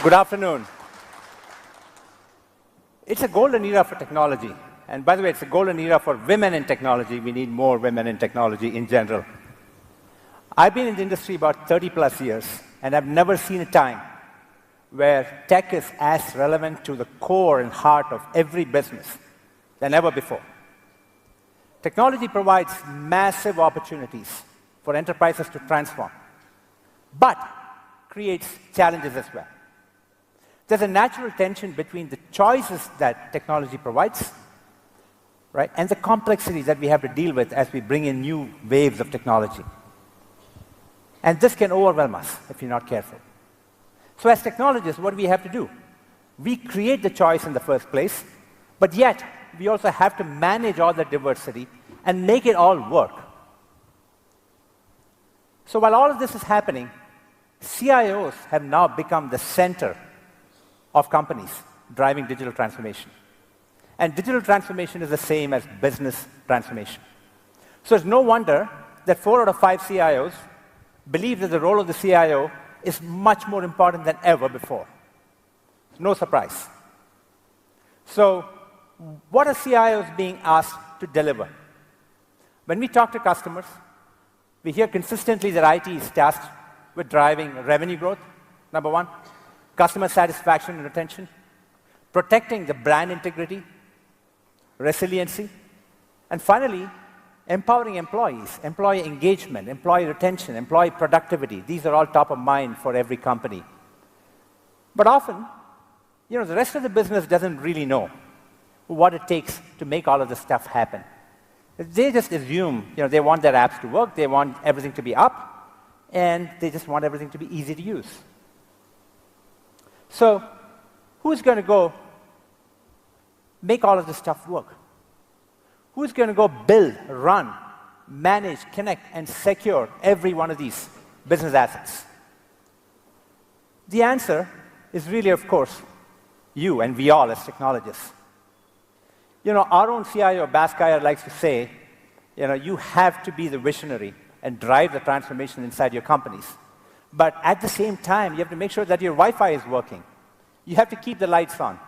Good afternoon. It's a golden era for technology. And by the way, it's a golden era for women in technology. We need more women in technology in general. I've been in the industry about 30 plus years, and I've never seen a time where tech is as relevant to the core and heart of every business than ever before. Technology provides massive opportunities for enterprises to transform, but creates challenges as well. There's a natural tension between the choices that technology provides, right, and the complexities that we have to deal with as we bring in new waves of technology. And this can overwhelm us if you're not careful. So as technologists, what do we have to do? We create the choice in the first place, but yet we also have to manage all the diversity and make it all work. So while all of this is happening, CIOs have now become the center of companies driving digital transformation. And digital transformation is the same as business transformation. So it's no wonder that 4 out of 5 CIOs believe that the role of the CIO is much more important than ever before. No surprise. So what are CIOs being asked to deliver? When we talk to customers, we hear consistently that IT is tasked with driving revenue growth, number one, customer satisfaction and retention, protecting the brand integrity, resiliency, and finally, empowering employees, employee engagement, employee retention, employee productivity. These are all top of mind for every company. But often, the rest of the business doesn't really know what it takes to make all of this stuff happen. They just assume, they want their apps to work, they want everything to be up, and they just want everything to be easy to use. So, who's going to go make all of this stuff work? Who's going to go build, run, manage, connect, and secure every one of these business assets? The answer is really, of course, you and we all as technologists. Our own CIO, Baskaya, likes to say, you have to be the visionary and drive the transformation inside your companies. But at the same time, you have to make sure that your Wi-Fi is working. You have to keep the lights on.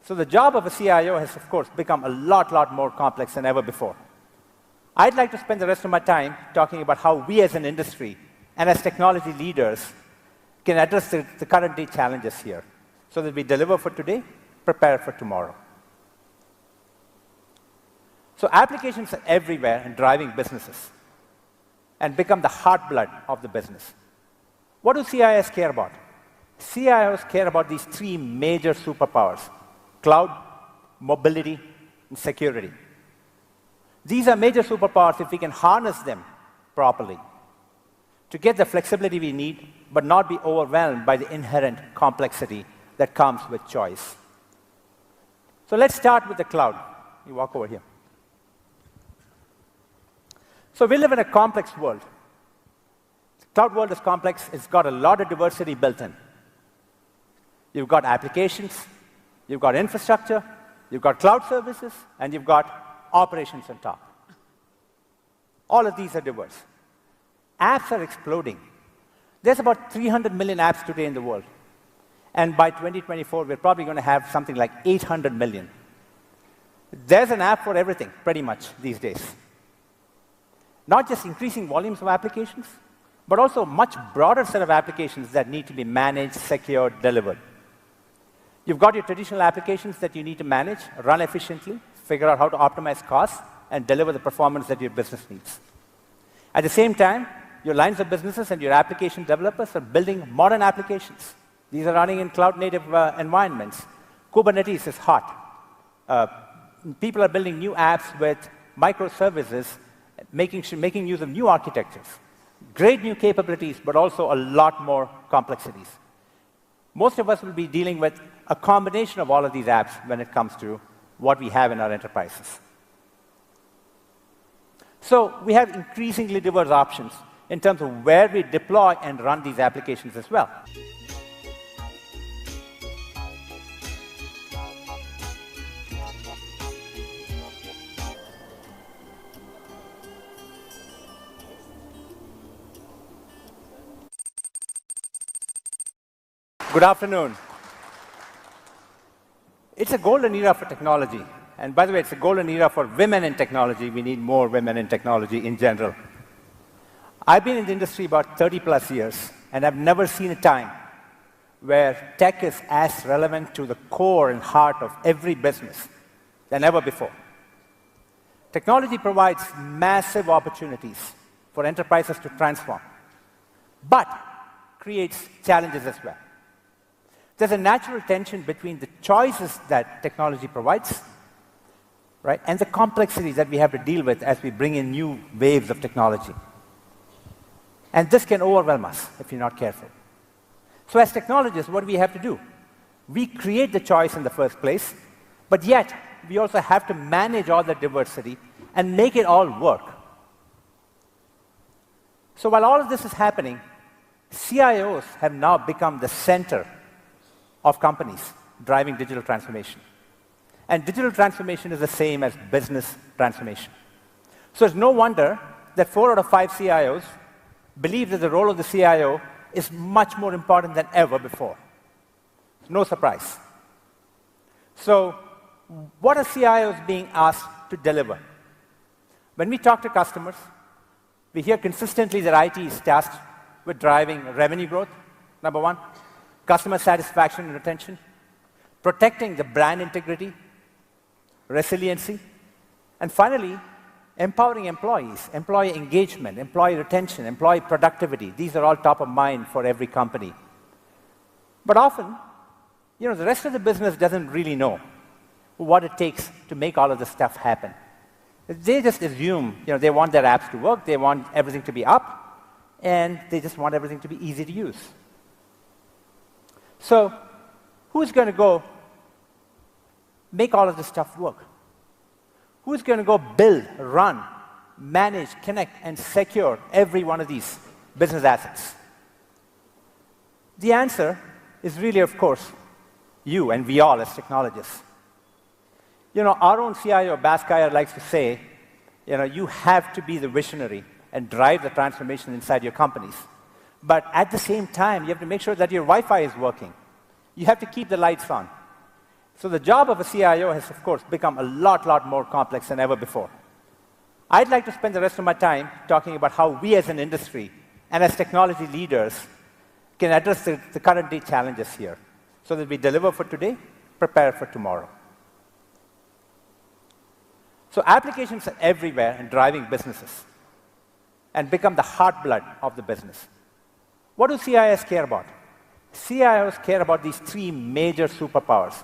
So the job of a CIO has, of course, become a lot more complex than ever before. I'd like to spend the rest of my time talking about how we as an industry and as technology leaders can address the current day challenges here so that we deliver for today, prepare for tomorrow. So applications are everywhere and driving businesses and become the heartblood of the business. What do CIOs care about? CIOs care about these 3 major superpowers: cloud, mobility, and security. These are major superpowers if we can harness them properly to get the flexibility we need, but not be overwhelmed by the inherent complexity that comes with choice. So let's start with the cloud. You walk over here. So we live in a complex world. The cloud world is complex. It's got a lot of diversity built in. You've got applications, you've got infrastructure, you've got cloud services, and you've got operations on top. All of these are diverse. Apps are exploding. There's about 300 million apps today in the world. And by 2024, we're probably going to have something like 800 million. There's an app for everything, pretty much, these days. Not just increasing volumes of applications, but also a much broader set of applications that need to be managed, secured, delivered. You've got your traditional applications that you need to manage, run efficiently, figure out how to optimize costs, and deliver the performance that your business needs. At the same time, your lines of businesses and your application developers are building modern applications. These are running in cloud-native environments. Kubernetes is hot. People are building new apps with microservices, making use of new architectures. Great new capabilities, but also a lot more complexities. Most of us will be dealing with a combination of all of these apps when it comes to what we have in our enterprises. So we have increasingly diverse options in terms of where we deploy and run these applications as well. Good afternoon. It's a golden era for technology. And by the way, it's a golden era for women in technology. We need more women in technology in general. I've been in the industry about 30+ years, and I've never seen a time where tech is as relevant to the core and heart of every business than ever before. Technology provides massive opportunities for enterprises to transform, but creates challenges as well. There's a natural tension between the choices that technology provides, right, and the complexities that we have to deal with as we bring in new waves of technology. And this can overwhelm us if you're not careful. So as technologists, what do we have to do? We create the choice in the first place, but yet we also have to manage all the diversity and make it all work. So while all of this is happening, CIOs have now become the center of companies driving digital transformation. And digital transformation is the same as business transformation. So it's no wonder that 4 out of 5 CIOs believe that the role of the CIO is much more important than ever before. No surprise. So what are CIOs being asked to deliver? When we talk to customers, we hear consistently that IT is tasked with driving revenue growth, number one, customer satisfaction and retention, protecting the brand integrity, resiliency, and finally, empowering employees, employee engagement, employee retention, employee productivity. These are all top of mind for every company. But often, the rest of the business doesn't really know what it takes to make all of this stuff happen. They just assume, they want their apps to work, they want everything to be up, and they just want everything to be easy to use. So, who's going to go make all of this stuff work? Who's going to go build, run, manage, connect, and secure every one of these business assets? The answer is really, of course, you and we all as technologists. Our own CIO, Baskaya, likes to say, you have to be the visionary and drive the transformation inside your companies. But at the same time, you have to make sure that your Wi-Fi is working. You have to keep the lights on. So the job of a CIO has, of course, become a lot more complex than ever before. I'd like to spend the rest of my time talking about how we as an industry and as technology leaders can address the current day challenges here so that we deliver for today, prepare for tomorrow. So applications are everywhere and driving businesses and become the heartblood of the business. What do CIOs care about? CIOs care about these 3 major superpowers: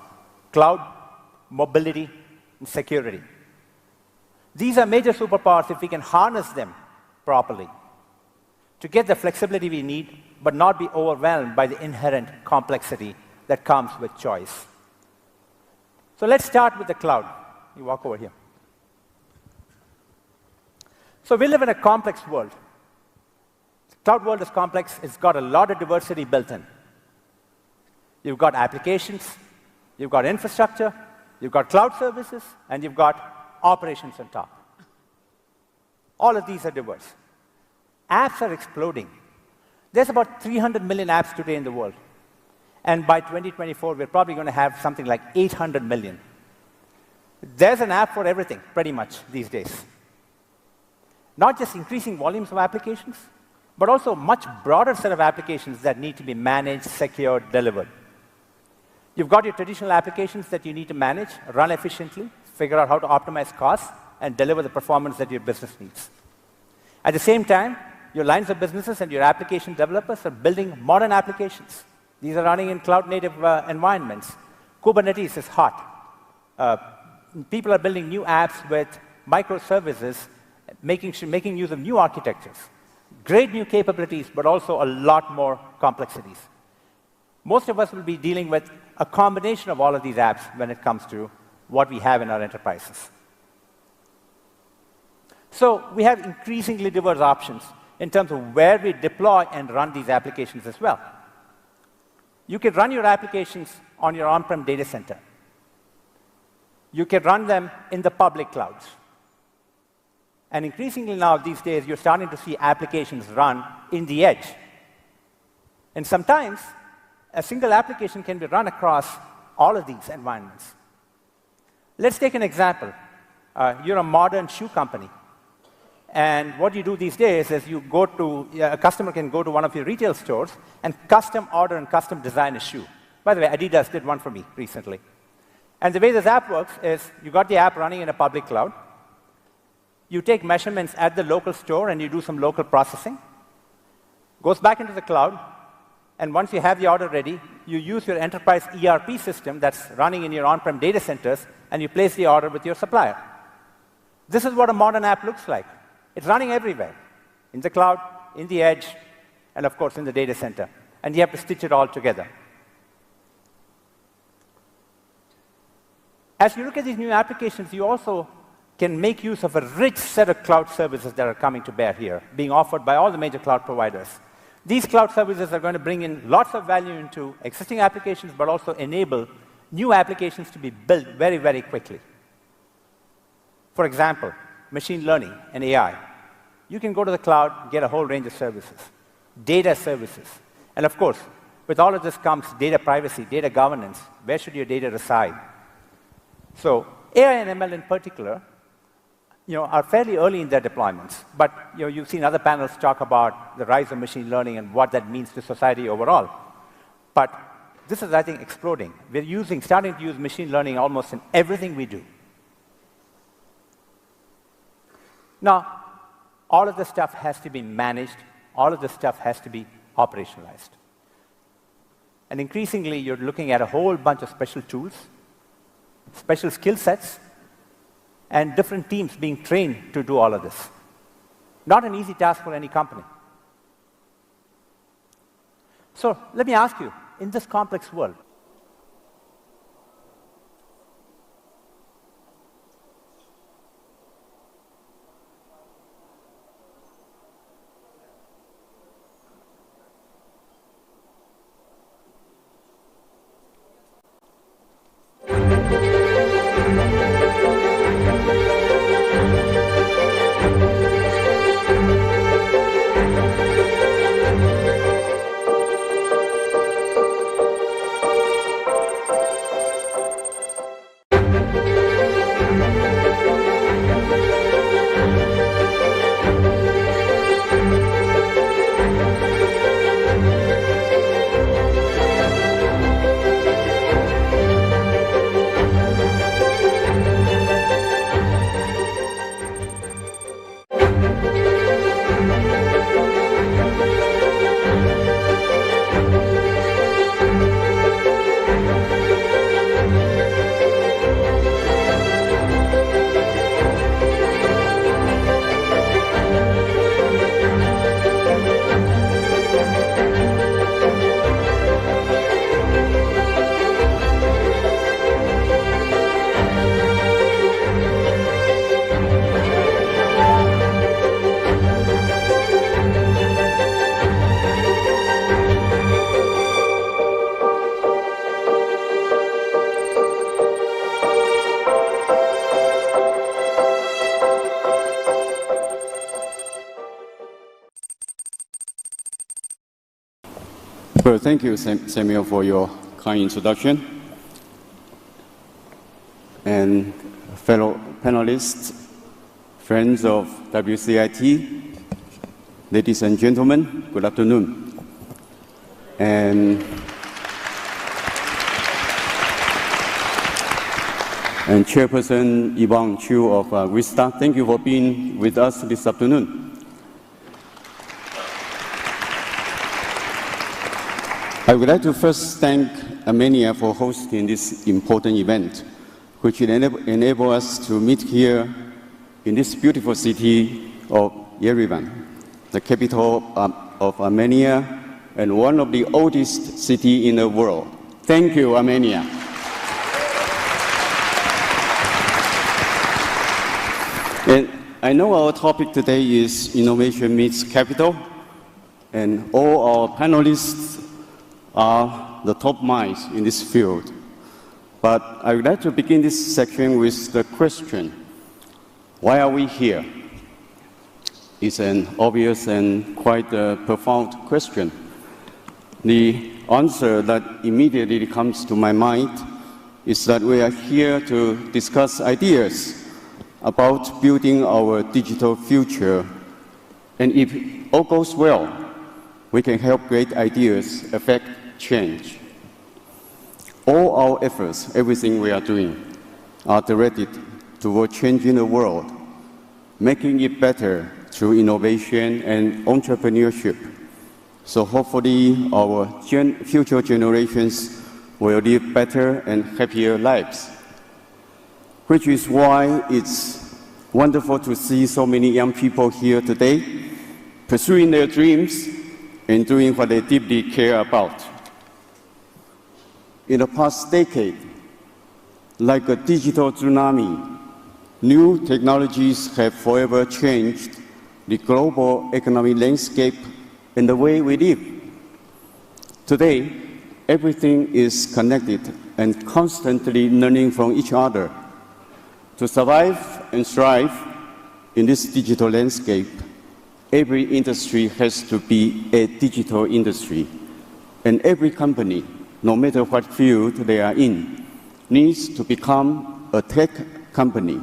cloud, mobility, and security. These are major superpowers if we can harness them properly to get the flexibility we need, but not be overwhelmed by the inherent complexity that comes with choice. So let's start with the cloud. You walk over here. So we live in a complex world. The cloud world is complex. It's got a lot of diversity built in. You've got applications, you've got infrastructure, you've got cloud services, and you've got operations on top. All of these are diverse. Apps are exploding. There's about 300 million apps today in the world. And by 2024, we're probably going to have something like 800 million. There's an app for everything, pretty much, these days. Not just increasing volumes of applications, but also a much broader set of applications that need to be managed, secured, delivered. You've got your traditional applications that you need to manage, run efficiently, figure out how to optimize costs, and deliver the performance that your business needs. At the same time, your lines of businesses and your application developers are building modern applications. These are running in cloud-native environments. Kubernetes is hot. People are building new apps with microservices, making use of new architectures. Great new capabilities, but also a lot more complexities. Most of us will be dealing with a combination of all of these apps when it comes to what we have in our enterprises. So we have increasingly diverse options in terms of where we deploy and run these applications as well. You can run your applications on your on-prem data center. You can run them in the public clouds. And increasingly now, these days, you're starting to see applications run in the edge. And sometimes, a single application can be run across all of these environments. Let's take an example. You're a modern shoe company. And what you do these days is you go to, a customer can go to one of your retail stores and custom order and custom design a shoe. By the way, Adidas did one for me recently. And the way this app works is you got the app running in a public cloud. You take measurements at the local store and you do some local processing. Goes back into the cloud. And once you have the order ready, you use your enterprise ERP system that's running in your on-prem data centers, and you place the order with your supplier. This is what a modern app looks like. It's running everywhere, in the cloud, in the edge, and of course in the data center. And you have to stitch it all together. As you look at these new applications, you also can make use of a rich set of cloud services that are coming to bear here, being offered by all the major cloud providers. These cloud services are going to bring in lots of value into existing applications, but also enable new applications to be built very, very quickly. For example, machine learning and AI. You can go to the cloud, get a whole range of services, data services. And of course, with all of this comes data privacy, data governance. Where should your data reside? So AI and ML in particular, are fairly early in their deployments. But you've seen other panels talk about the rise of machine learning and what that means to society overall. But this is, I think, exploding. We're starting to use machine learning almost in everything we do. Now, all of this stuff has to be managed. All of this stuff has to be operationalized. And increasingly, you're looking at a whole bunch of special tools, special skill sets, and different teams being trained to do all of this. Not an easy task for any company. So let me ask you, in this complex world, Well, thank you, Samuel, for your kind introduction. And fellow panelists, friends of WCIT, ladies and gentlemen, good afternoon. And Chairperson Yvonne Chu of WISTA, thank you for being with us this afternoon. I would like to first thank Armenia for hosting this important event, which will enable us to meet here in this beautiful city of Yerevan, the capital of Armenia and one of the oldest cities in the world. Thank you, Armenia. And I know our topic today is Innovation Meets Capital, and all our panelists are the top minds in this field. But I would like to begin this section with the question, why are we here? It's an obvious and quite profound question. The answer that immediately comes to my mind is that we are here to discuss ideas about building our digital future. And if all goes well, we can help great ideas affect change. All our efforts, everything we are doing, are directed toward changing the world, making it better through innovation and entrepreneurship. So hopefully our future generations will live better and happier lives. Which is why it's wonderful to see so many young people here today pursuing their dreams and doing what they deeply care about. In the past decade, like a digital tsunami, new technologies have forever changed the global economic landscape and the way we live. Today, everything is connected and constantly learning from each other. To survive and thrive in this digital landscape, every industry has to be a digital industry, and every company, no matter what field they are in, needs to become a tech company.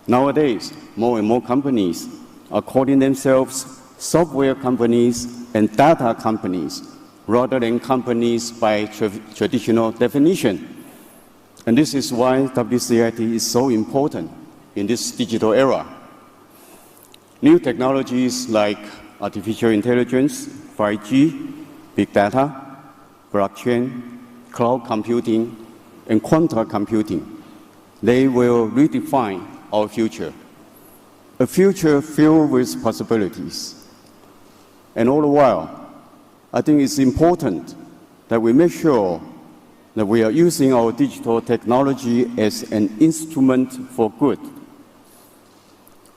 Nowadays, more and more companies are calling themselves software companies and data companies, rather than companies by traditional definition. And this is why WCIT is so important in this digital era. New technologies like artificial intelligence, 5G, big data, blockchain, cloud computing, and quantum computing, they will redefine our future, a future filled with possibilities. And all the while, I think it's important that we make sure that we are using our digital technology as an instrument for good.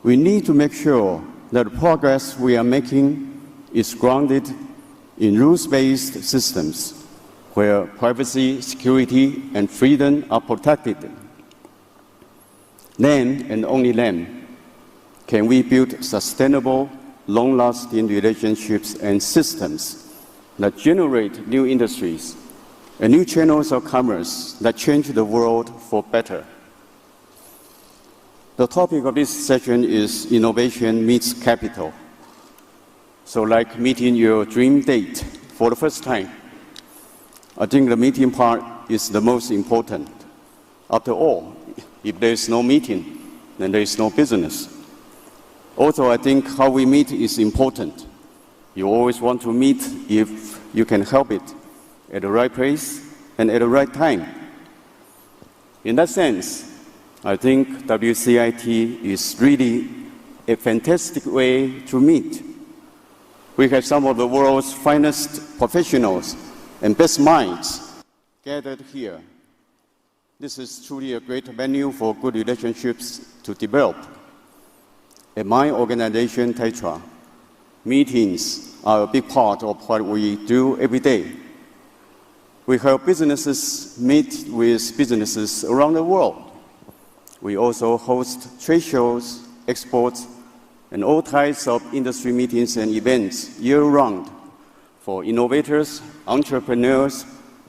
We need to make sure that the progress we are making is grounded in rules-based systems where privacy, security, and freedom are protected. Then, and only then, can we build sustainable, long-lasting relationships and systems that generate new industries and new channels of commerce that change the world for better. The topic of this session is innovation meets capital. So like meeting your dream date for the first time, I think the meeting part is the most important. After all, if there is no meeting, then there is no business. Also, I think how we meet is important. You always want to meet if you can help it, at the right place and at the right time. In that sense, I think WCIT is really a fantastic way to meet. We have some of the world's finest professionals and best minds gathered here. This is truly a great venue for good relationships to develop. At my organization, Tetra, meetings are a big part of what we do every day. We help businesses meet with businesses around the world. We also host trade shows, exports, and all types of industry meetings and events year-round for innovators, entrepreneurs,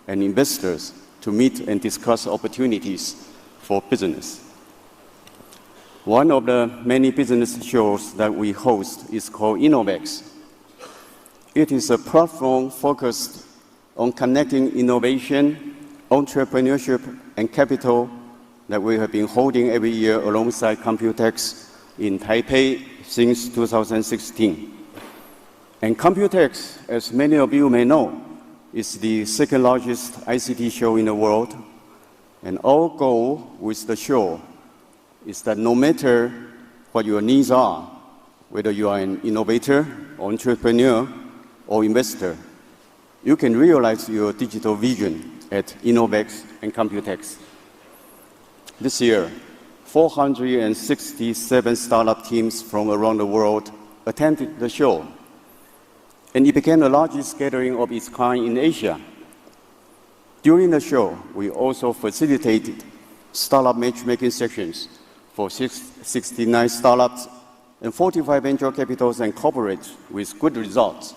and investors to meet and discuss opportunities for business. One of the many business shows that we host is called Innovex. It is a platform focused on connecting innovation, entrepreneurship, and capital that we have been holding every year alongside Computex in Taipei since 2016. And Computex, as many of you may know, is the second largest ICT show in the world. And our goal with the show is that no matter what your needs are, whether you are an innovator, entrepreneur, or investor, you can realize your digital vision at Innovex and Computex. This year, 467 startup teams from around the world attended the show, and it became the largest gathering of its kind in Asia. During the show, we also facilitated startup matchmaking sessions for 69 startups and 45 venture capitals and corporates with good results.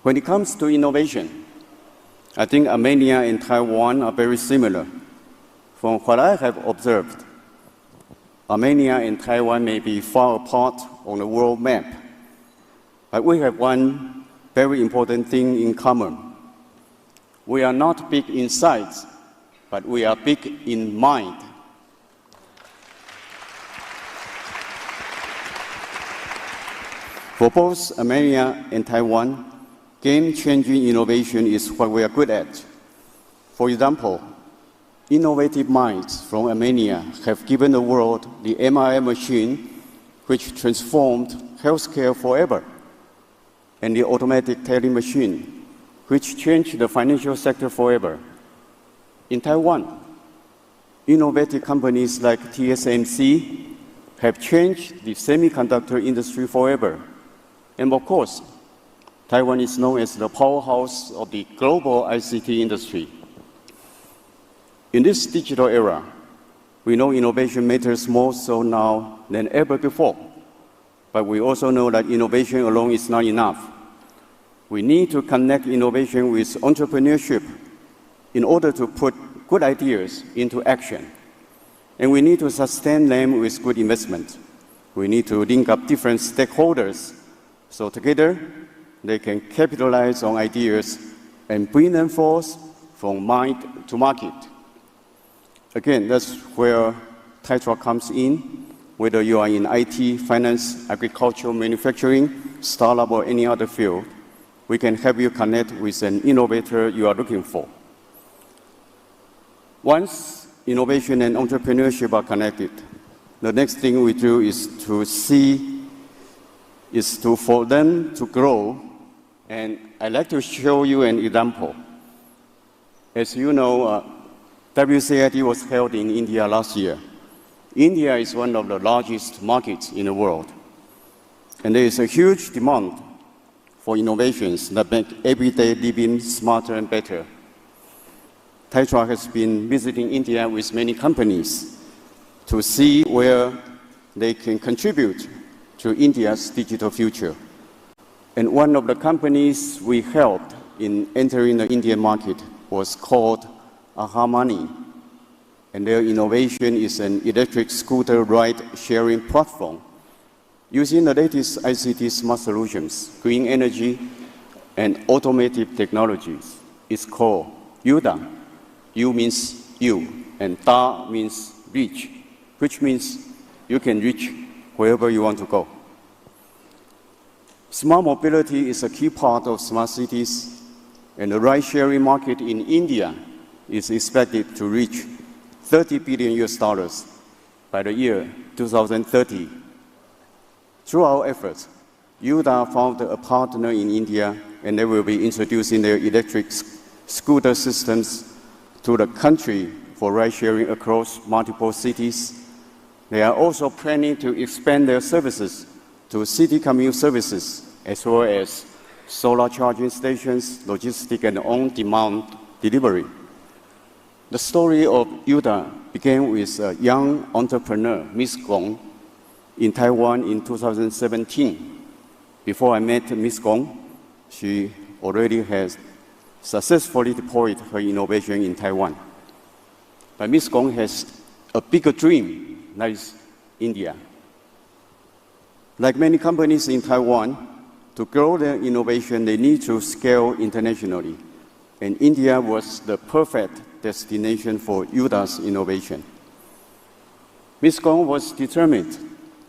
When it comes to innovation, I think Armenia and Taiwan are very similar. From what I have observed, Armenia and Taiwan may be far apart on the world map, but we have one very important thing in common. We are not big in size, but we are big in mind. For both Armenia and Taiwan, game-changing innovation is what we are good at. For example, innovative minds from Armenia have given the world the MRI machine, which transformed healthcare forever, and the automatic telling machine, which changed the financial sector forever. In Taiwan, innovative companies like TSMC have changed the semiconductor industry forever. And of course, Taiwan is known as the powerhouse of the global ICT industry. In this digital era, we know innovation matters more so now than ever before. But we also know that innovation alone is not enough. We need to connect innovation with entrepreneurship in order to put good ideas into action. And we need to sustain them with good investment. We need to link up different stakeholders so together they can capitalize on ideas and bring them forth from mind to market. Again, that's where Taitra comes in. Whether you are in IT, finance, agriculture, manufacturing, startup, or any other field, we can help you connect with an innovator you are looking for. Once innovation and entrepreneurship are connected, the next thing we do is for them to grow. And I'd like to show you an example. As you know, WCIT was held in India last year. India is one of the largest markets in the world. And there is a huge demand for innovations that make everyday living smarter and better. Taitra has been visiting India with many companies to see where they can contribute to India's digital future. And one of the companies we helped in entering the Indian market was called Aha Money. And their innovation is an electric scooter ride-sharing platform using the latest ICT smart solutions, green energy, and automotive technologies. It's called Yuda. U means you, and Da means reach, which means you can reach wherever you want to go. Smart mobility is a key part of smart cities, and the ride-sharing market in India is expected to reach $30 billion by the year 2030. Through our efforts, Yuda found a partner in India, and they will be introducing their electric scooter systems to the country for ride-sharing across multiple cities. They are also planning to expand their services to city commute services, as well as solar charging stations, logistics, and on-demand delivery. The story of Yuda began with a young entrepreneur, Ms. Gong, in Taiwan in 2017. Before I met Ms. Gong, she already has successfully deployed her innovation in Taiwan. But Ms. Gong has a bigger dream, that is India. Like many companies in Taiwan, to grow their innovation, they need to scale internationally. And India was the perfect destination for Yuda's innovation. Ms. Gong was determined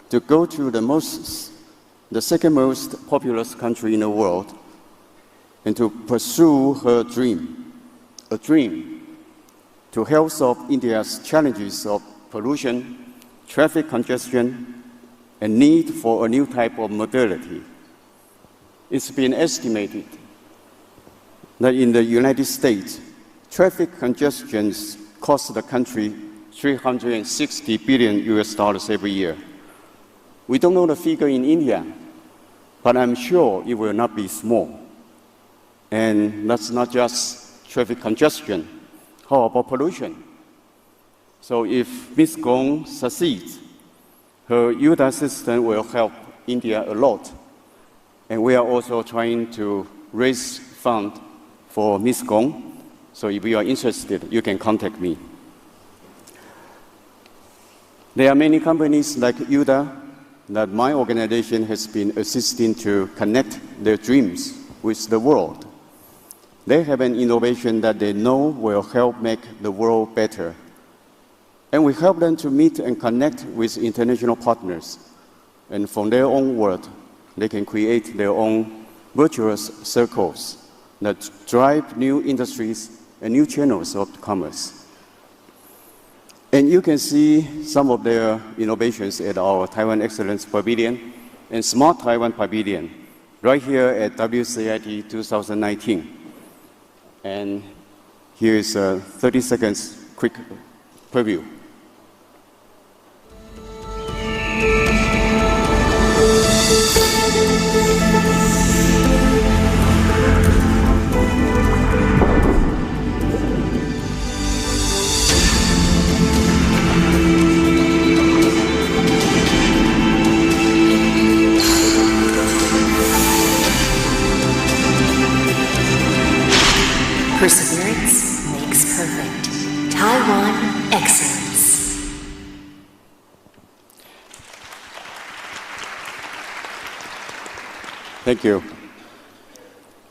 to go to the second most populous country in the world and to pursue her dream, a dream to help solve India's challenges of pollution, traffic congestion, and need for a new type of mobility. It's been estimated that in the United States, traffic congestions cost the country $360 billion every year. We don't know the figure in India, but I'm sure it will not be small. And that's not just traffic congestion. How about pollution? So if Ms. Gong succeeds, her Yuda system will help India a lot. And we are also trying to raise funds for Ms. Gong. So if you are interested, you can contact me. There are many companies like UDA that my organization has been assisting to connect their dreams with the world. They have an innovation that they know will help make the world better. And we help them to meet and connect with international partners. And from their own world, they can create their own virtuous circles that drive new industries and new channels of commerce. And you can see some of their innovations at our Taiwan Excellence Pavilion and Smart Taiwan Pavilion, right here at WCIT 2019. And here is a 30 seconds quick preview. Perseverance makes perfect. Taiwan Excellence. Thank you.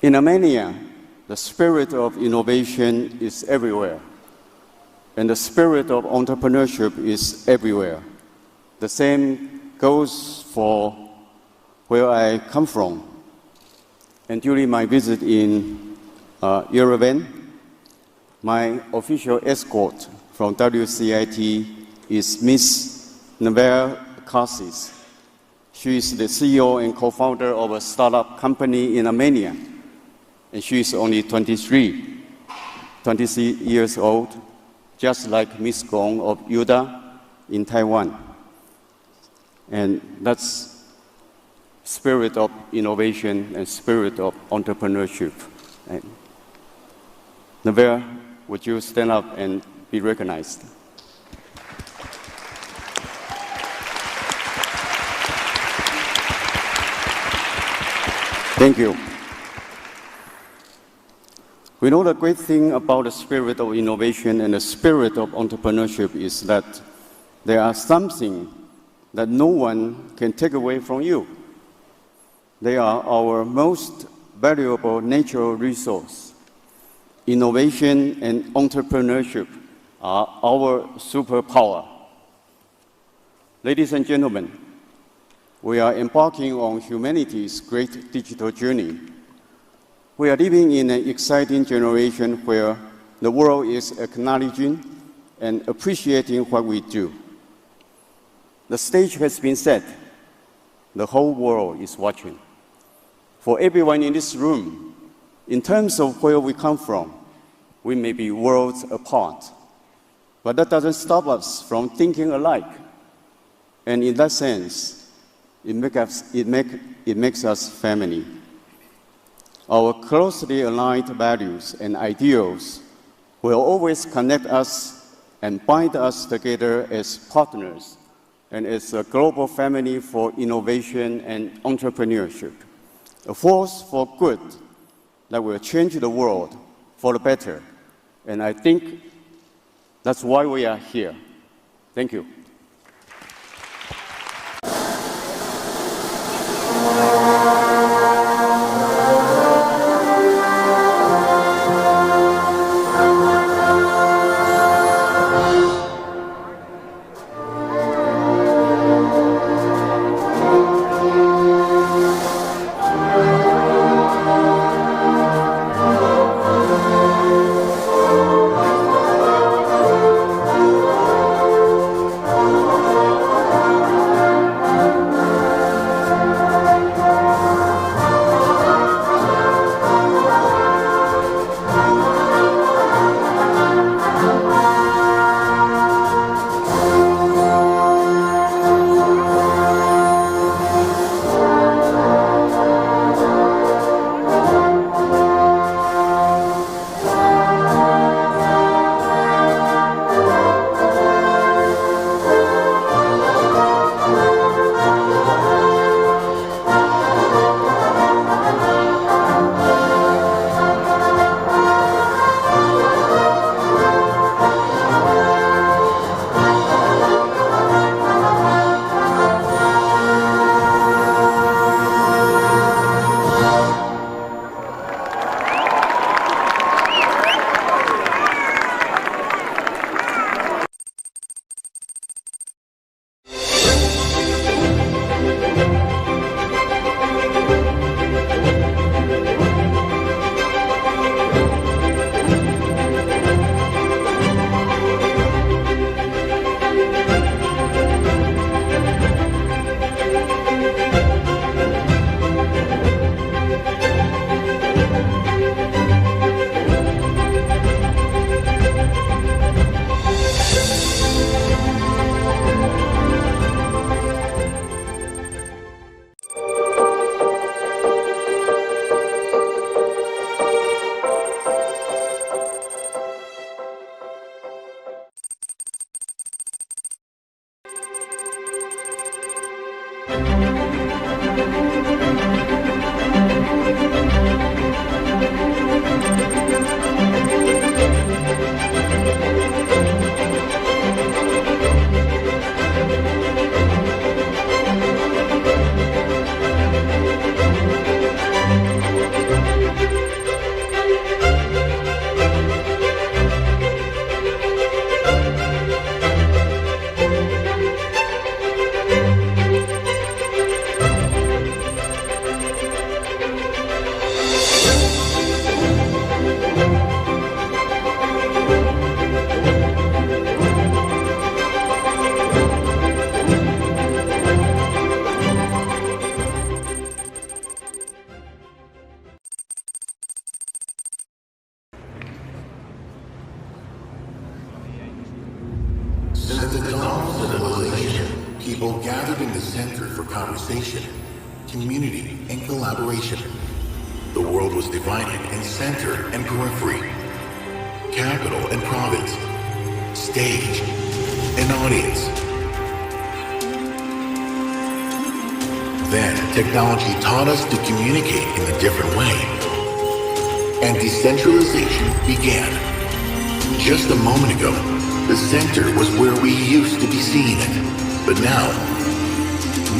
In Armenia, the spirit of innovation is everywhere, and the spirit of entrepreneurship is everywhere. The same goes for where I come from. And during my visit in Yerevan, my official escort from WCIT is Ms. Neville Karsis. She is the CEO and co-founder of a startup company in Armenia, and she is only 23 years old, just like Ms. Gong of UDA in Taiwan. And that's spirit of innovation and spirit of entrepreneurship. And Neville, would you stand up and be recognized? Thank you. We know the great thing about the spirit of innovation and the spirit of entrepreneurship is that there are something that no one can take away from you. They are our most valuable natural resource. Innovation and entrepreneurship are our superpower. Ladies and gentlemen, we are embarking on humanity's great digital journey. We are living in an exciting generation where the world is acknowledging and appreciating what we do. The stage has been set. The whole world is watching. For everyone in this room, in terms of where we come from, we may be worlds apart, but that doesn't stop us from thinking alike. And in that sense, it makes us family. Our closely aligned values and ideals will always connect us and bind us together as partners and as a global family for innovation and entrepreneurship, a force for good that will change the world for the better. And I think that's why we are here. Thank you. people gathered in the center for conversation, community, and collaboration. The world was divided in center and periphery, capital and province, stage and audience. Then technology taught us to communicate in a different way, and decentralization began. Just a moment ago, the center was where we used to be seen, but now,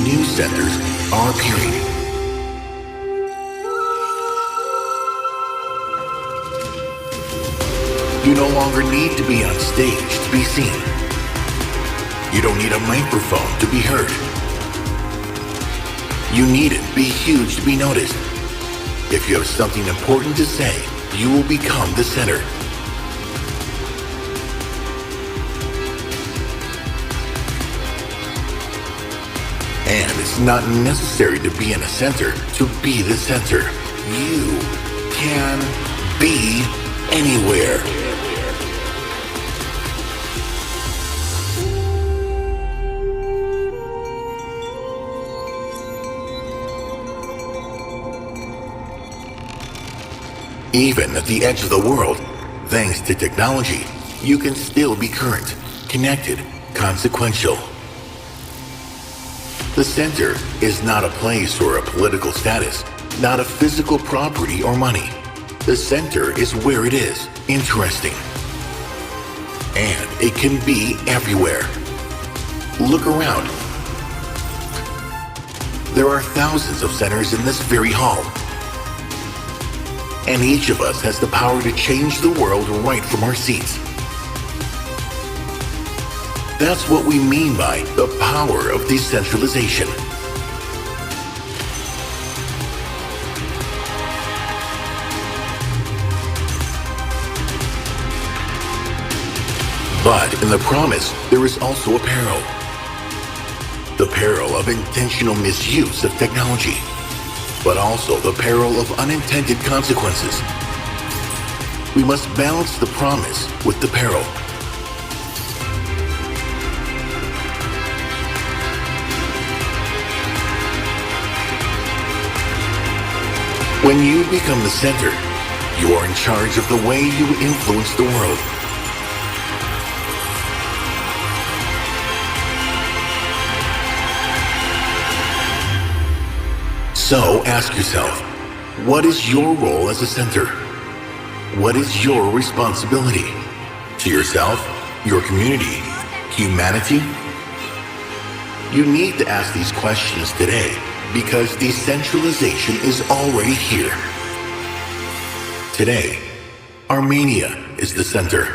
new centers are appearing. You no longer need to be on stage to be seen. You don't need a microphone to be heard. You needn't be huge to be noticed. If you have something important to say, you will become the center. And it's not necessary to be in a center to be the center. You can be anywhere. Even at the edge of the world, thanks to technology, you can still be current, connected, consequential. The center is not a place or a political status, not a physical property or money. The center is where it is, interesting. And it can be everywhere. Look around. There are thousands of centers in this very hall. And each of us has the power to change the world right from our seats. That's what we mean by the power of decentralization. But in the promise, there is also a peril. The peril of intentional misuse of technology, but also the peril of unintended consequences. We must balance the promise with the peril. When you become the center, you are in charge of the way you influence the world. So ask yourself, what is your role as a center? What is your responsibility? To yourself, your community, humanity? You need to ask these questions today because decentralization is already here. Today, Armenia is the center.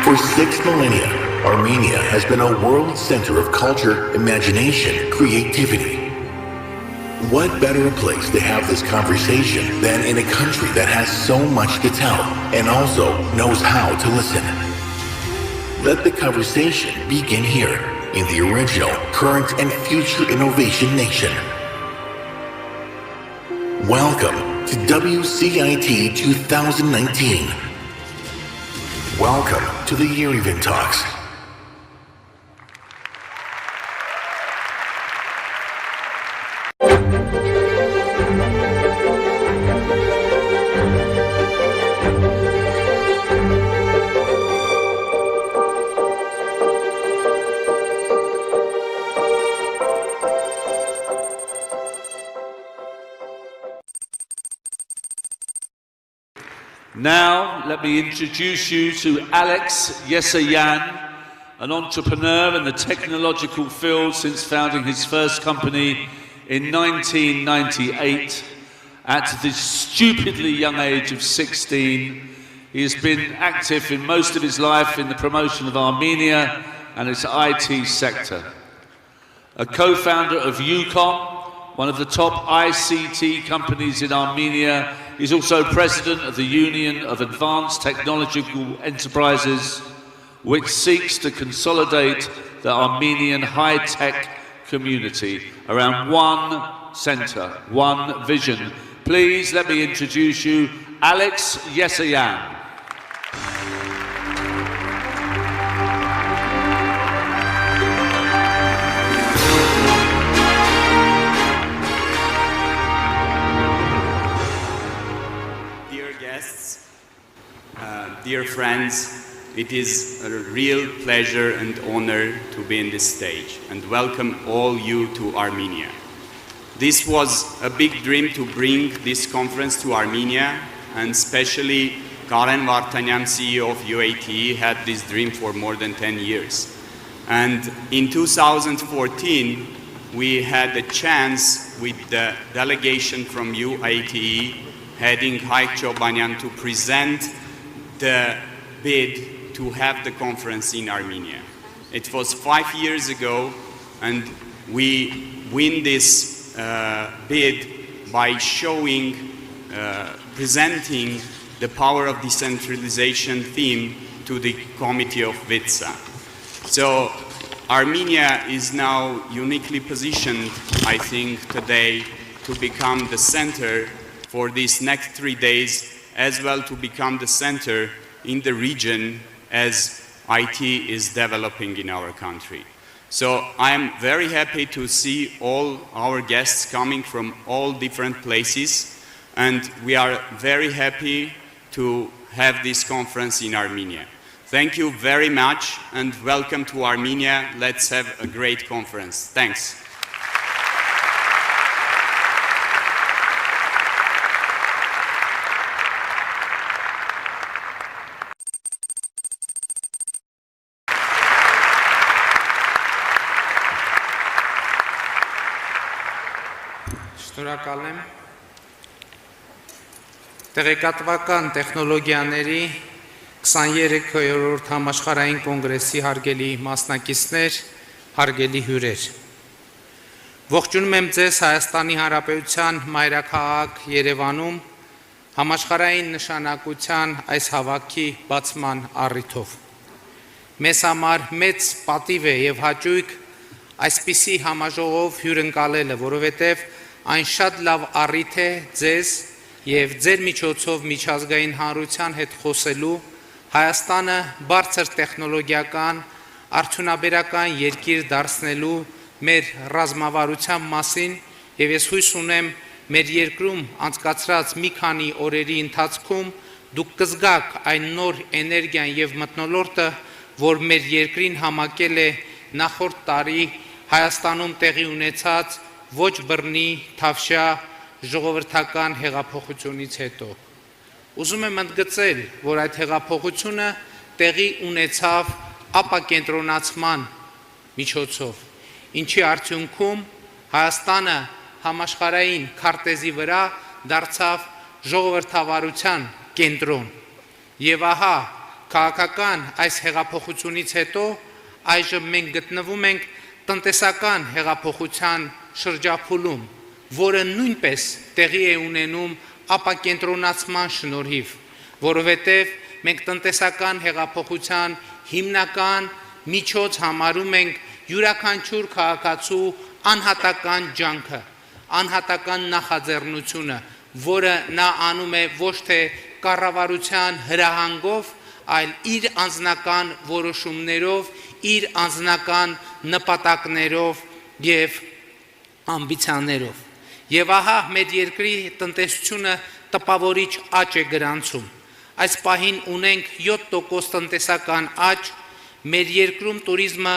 For 6 millennia, Armenia has been a world center of culture, imagination, creativity. What better a place to have this conversation than in a country that has so much to tell and also knows how to listen? Let the conversation begin here in the original, current, and future innovation nation. Welcome to WCIT 2019. Welcome to the Year-Event Talks. Now, let me introduce you to Alex Yesayan, an entrepreneur in the technological field since founding his first company in 1998. At the stupidly young age of 16, he has been active in most of his life in the promotion of Armenia and its IT sector. A co-founder of UCOM, one of the top ICT companies in Armenia, he's also president of the Union of Advanced Technological Enterprises, which seeks to consolidate the Armenian high-tech community around one center, one vision, Please let me introduce you, Alex Yesayan. Dear guests, dear friends, it is a real pleasure and honor to be in this stage and welcome all you to Armenia. This was a big dream to bring this conference to Armenia, and especially Karen Vartanyan, CEO of UAT, had this dream for more than 10 years. And in 2014, we had a chance with the delegation from UAT, heading Ict Chobanyan, to present the bid to have the conference in Armenia. It was 5 years ago, and we win this bid by showing, presenting the power of decentralization theme to the committee of WCIT. So Armenia is now uniquely positioned, I think, today to become the center for these next 3 days, as well to become the center in the region as IT is developing in our country. So I'm very happy to see all our guests coming from all different places, and we are very happy to have this conference in Armenia. Thank you very much and welcome to Armenia. Let's have a great conference. Thanks. Շնորհակալ եմ։ Տեղեկատվական տեխնոլոգիաների 23-րդ համաշխարհային կոնգրեսի հարգելի մասնակիցներ, հարգելի հյուրեր։ Ողջունում եմ ձեզ Հայաստանի Հանրապետության մայրաքաղաք Երևանում համաշխարհային նշանակության այս հավաքի բացման առիթով։ Մեզ համար մեծ պատիվ է եւ հաճույք այսպիսի համաժողով հյուրընկալելը, որովհետեւ այն շատ լավ առիթ է ձեզ եւ ձեր միջոցով միջազգային հանրության հետ խոսելու, Հայաստանը բարձր տեխնոլոգիական, արդյունաբերական երկիր դարձնելու մեր ռազմավարության մասին եւ ես հույս ունեմ մեր երկրում անցկացրած մի քանի օրերի ընթացքում դուք կզգաք այն նոր էներգիան եւ մթնոլորտը, որ մեր երկրին համակել է նախորդ տարի Հայաստանում տեղի ունեցած ոչ բռնի թավշյա ժողովրդական հեղափոխությունից հետո։ Ուզում եմ ընդգծել, որ այդ հեղափոխությունը տեղի ունեցավ ապակենտրոնացման միջոցով, ինչի արդյունքում Հայաստանը համաշխարհային քարտեզի վրա դարձավ ժողովրդավարության կենտրոն։ Եվ ահա քաղաքական այս հեղափոխությունից հետո այժմ մենք գտնվում ենք տնտեսական հեղափոխության շրջափուլում, որը նույնպես տեղի է ունենում ապակենտրոնացման շնորհիվ, որովհետև մենք տնտեսական հեղափոխության հիմնական միջոց համարում ենք յուրաքանչյուր քաղաքացու անհատական ջանքը, անհատական նախաձեռնությունը, որը նա անում է ոչ թե կառավարության հրահանգով, այլ իր անձնական որոշումներով, իր անձնական նպատակներով եւ ամբիցիաներով։ Եվ ահա մեր երկրի տնտեսությունը տպավորիչ աճ է գրանցում։ Այս պահին ունենք 7% տնտեսական աճ, մեր երկրում туриզմը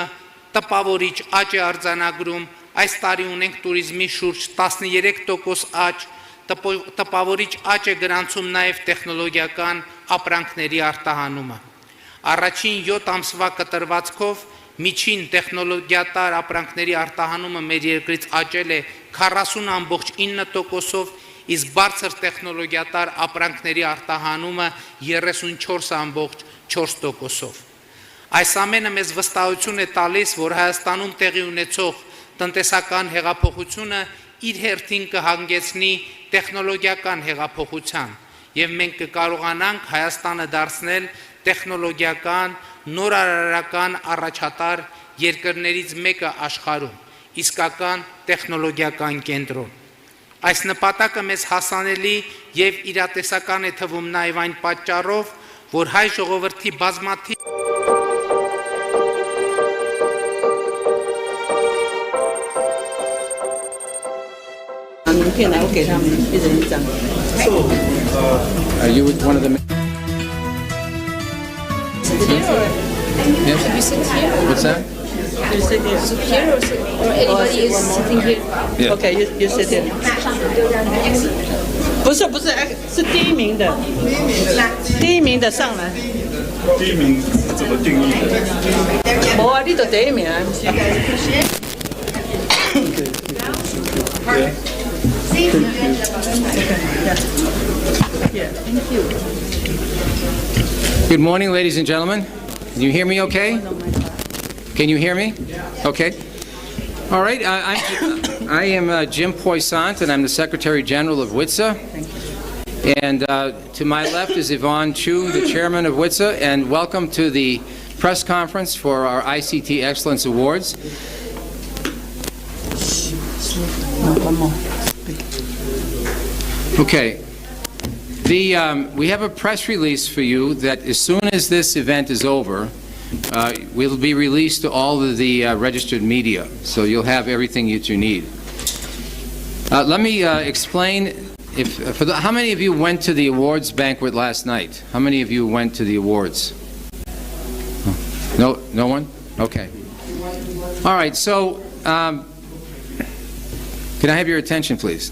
տպավորիչ աճ է արձանագրում, այս տարի ունենք туриզմի շուրջ 13% աճ, տպավորիչ աճ է գրանցում նաև տեխնոլոգիական ապրանքների արտահանումը։ Առաջին 7 ամսվա կտրվածքով միջին տեխնոլոգիատար ապրանքների արտահանումը մեր երկրից աճել է 40.9%-ով, իսկ բարձր տեխնոլոգիատար ապրանքների արտահանումը 34.4%-ով։ Այս ամենը մեզ վստահություն է տալիս, որ Հայաստանում տեղի ունեցող տնտեսական հեղափոխությունը իր հերթին կհանգեցնի տեխնոլոգիական հեղափոխության, եւ մենք կկարողանանք Հայաստանը դարձնել տեխնոլոգիական, նորարարական առաջատար երկրներից մեկը աշխարհում, իսկական տեխնոլոգիական կենտրոն։ Այս նպատակը մեզ հասանելի եւ իրատեսական է թվում նաեւ այն պատճառով, որ հայ ժողովրդի բազմաթիվ Are you one of the? Yes. You sit here. What's that? You sit here. Sit here or anybody is sitting here. Yeah. Okay, you sit here. 不是不是，是第一名的，第一名的上来。第一名怎么定义的？无啊，你就第一名。Good morning, ladies and gentlemen. Can you hear me okay? Can you hear me? Okay. All right. I am Jim Poissant, and I'm the Secretary General of WCIT. And to my left is Yvonne Chu, the Chairman of WCIT, and welcome to the press conference for our ICT Excellence Awards. Okay. We have a press release for you that as soon as this event is over, will be released to all of the registered media, so you'll have everything that you need. Let me explain. How many of you went to the awards banquet last night? How many of you went to the awards? No one? Okay. All right. So, can I have your attention, please?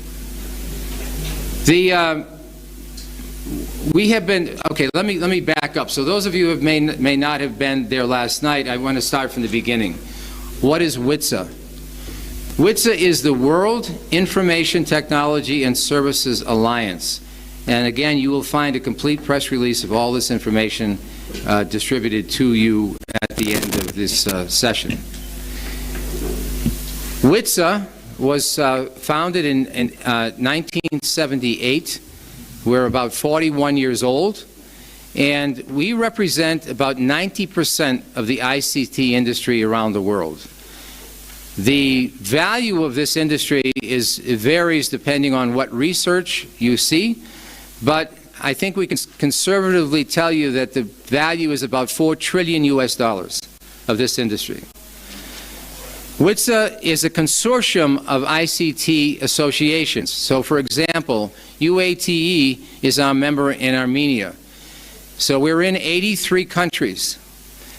We have been, okay, let me back up. So those of you who may not have been there last night, I want to start from the beginning. What is WCIT? WCIT is the World Information Technology and Services Alliance. And again, you will find a complete press release of all this information distributed to you at the end of this session. WCIT was founded in 1978. We're about 41 years old, and we represent about 90% of the ICT industry around the world. The value of this industry varies depending on what research you see, but I think we can conservatively tell you that the value is about $4 trillion of this industry. WCIT is a consortium of ICT associations. So, for example, UATE is our member in Armenia. So we're in 83 countries.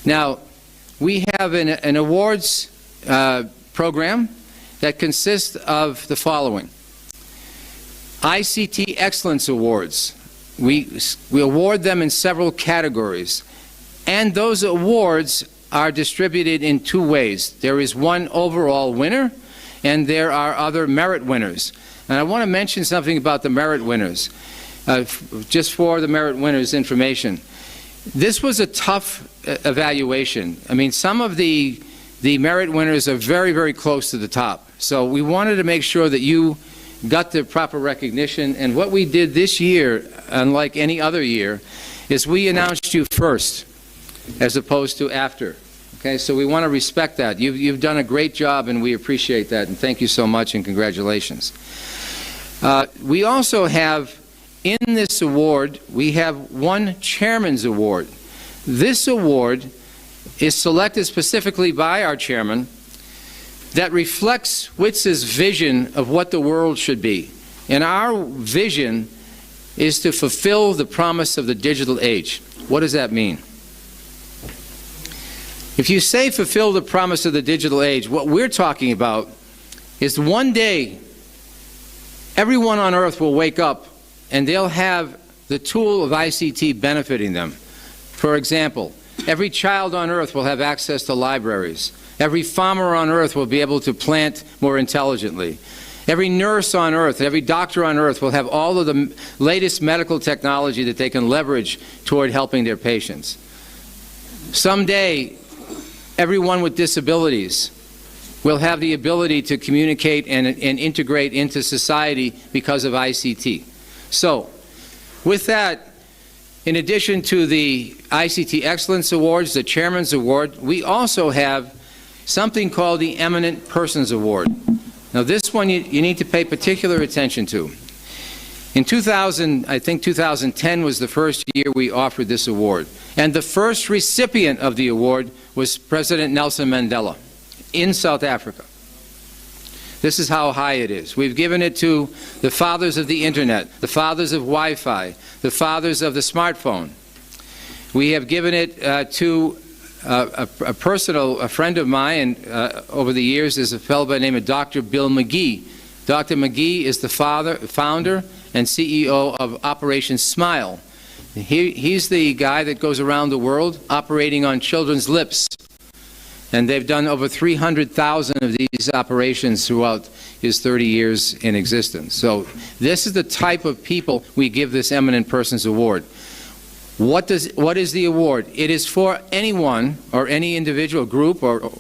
Now, we have an awards program that consists of the following. Ict Excellence Awards. We award them in several categories. And those awards are distributed in two ways. There is one overall winner, and there are other merit winners. And I want to mention something about the merit winners, just for the merit winners information. This was a tough evaluation. I mean, some of the merit winners are very, very close to the top. So we wanted to make sure that you got the proper recognition. And what we did this year, unlike any other year, is we announced you first, as opposed to after. Okay, so we want to respect that. You've done a great job, and we appreciate that, and thank you so much, and congratulations. We also have, in this award, we have one Chairman's Award. This award is selected specifically by our Chairman that reflects WCIT's vision of what the world should be. And our vision is to fulfill the promise of the digital age. What does that mean? If you say fulfill the promise of the digital age, what we're talking about is one day everyone on earth will wake up and they'll have the tool of ICT benefiting them. For example, every child on earth will have access to libraries. Every farmer on earth will be able to plant more intelligently. Every nurse on earth, every doctor on earth will have all of the latest medical technology that they can leverage toward helping their patients. Someday, everyone with disabilities will have the ability to communicate and integrate into society because of ICT. So, with that, in addition to the ICT Excellence Awards, the Chairman's Award, we also have something called the Eminent Persons Award. Now this one you need to pay particular attention to. In 2000, I think 2010 was the first year we offered this award. And the first recipient of the award was President Nelson Mandela in South Africa. This is how high it is. We've given it to the fathers of the internet, the fathers of Wi-Fi, the fathers of the smartphone. We have given it to a friend of mine over the years is a fellow by the name of Dr. Bill McGee. Dr. McGee is the founder and CEO of Operation Smile. He's the guy that goes around the world operating on children's lips. And they've done over 300,000 of these operations throughout his 30 years in existence. So this is the type of people we give this Eminent Persons Award. What is the award? It is for anyone or any individual group or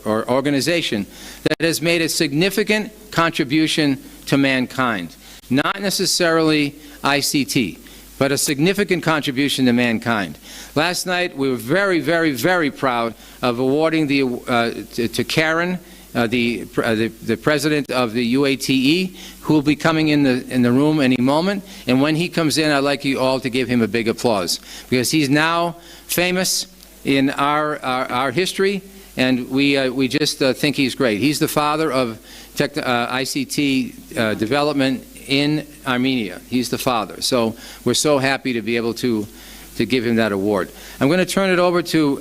organization that has made a significant contribution to mankind. Not necessarily ICT, but a significant contribution to mankind. Last night we were very, very, very proud of awarding to Karen, the president of the UATE, who will be coming in the room any moment. And when he comes in, I'd like you all to give him a big applause, because he's now famous in our history, and we just think he's great. He's the father of ICT development in Armenia. He's the father. So we're so happy to be able to give him that award. I'm going to turn it over to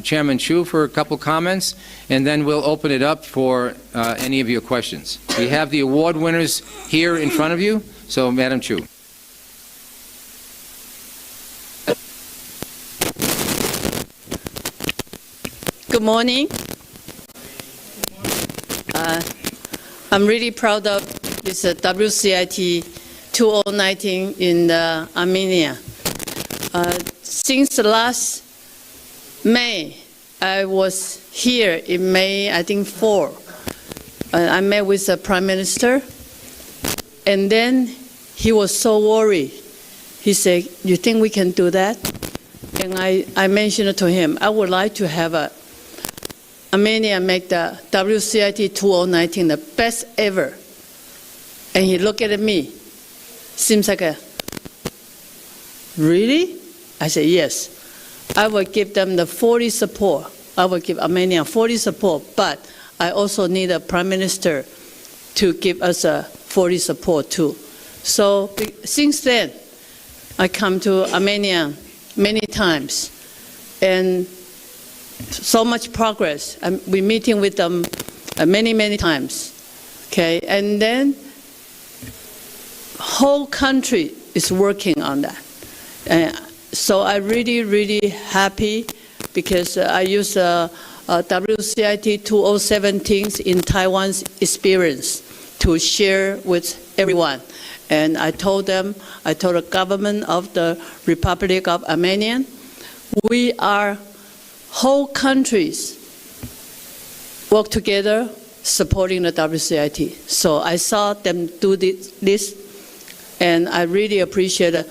Chairman Chu for a couple comments, and then we'll open it up for any of your questions. We have the award winners here in front of you, so Madam Chu. Good morning. I'm really proud of this WCIT 2019 in Armenia. Since last May, I was here in May, I think 4. I met with the Prime Minister, and then he was so worried. He said, "You think we can do that?" And I mentioned to him, I would like to have Armenia make the WCIT 2019 the best ever. And he looked at me. Seems like really? I said, yes. I will give them the 40 support. I will give Armenia 40 support, but I also need a Prime Minister to give us a 40 support too. So since then, I come to Armenia many times, and so much progress. We're meeting with them many, many times. Okay, and then whole country is working on that. So I'm really, really happy, because I use WCIT 2017 in Taiwan's experience to share with everyone. And I told the government of the Republic of Armenia, we are whole countries work together supporting the WCIT. So I saw them do this, and I really appreciate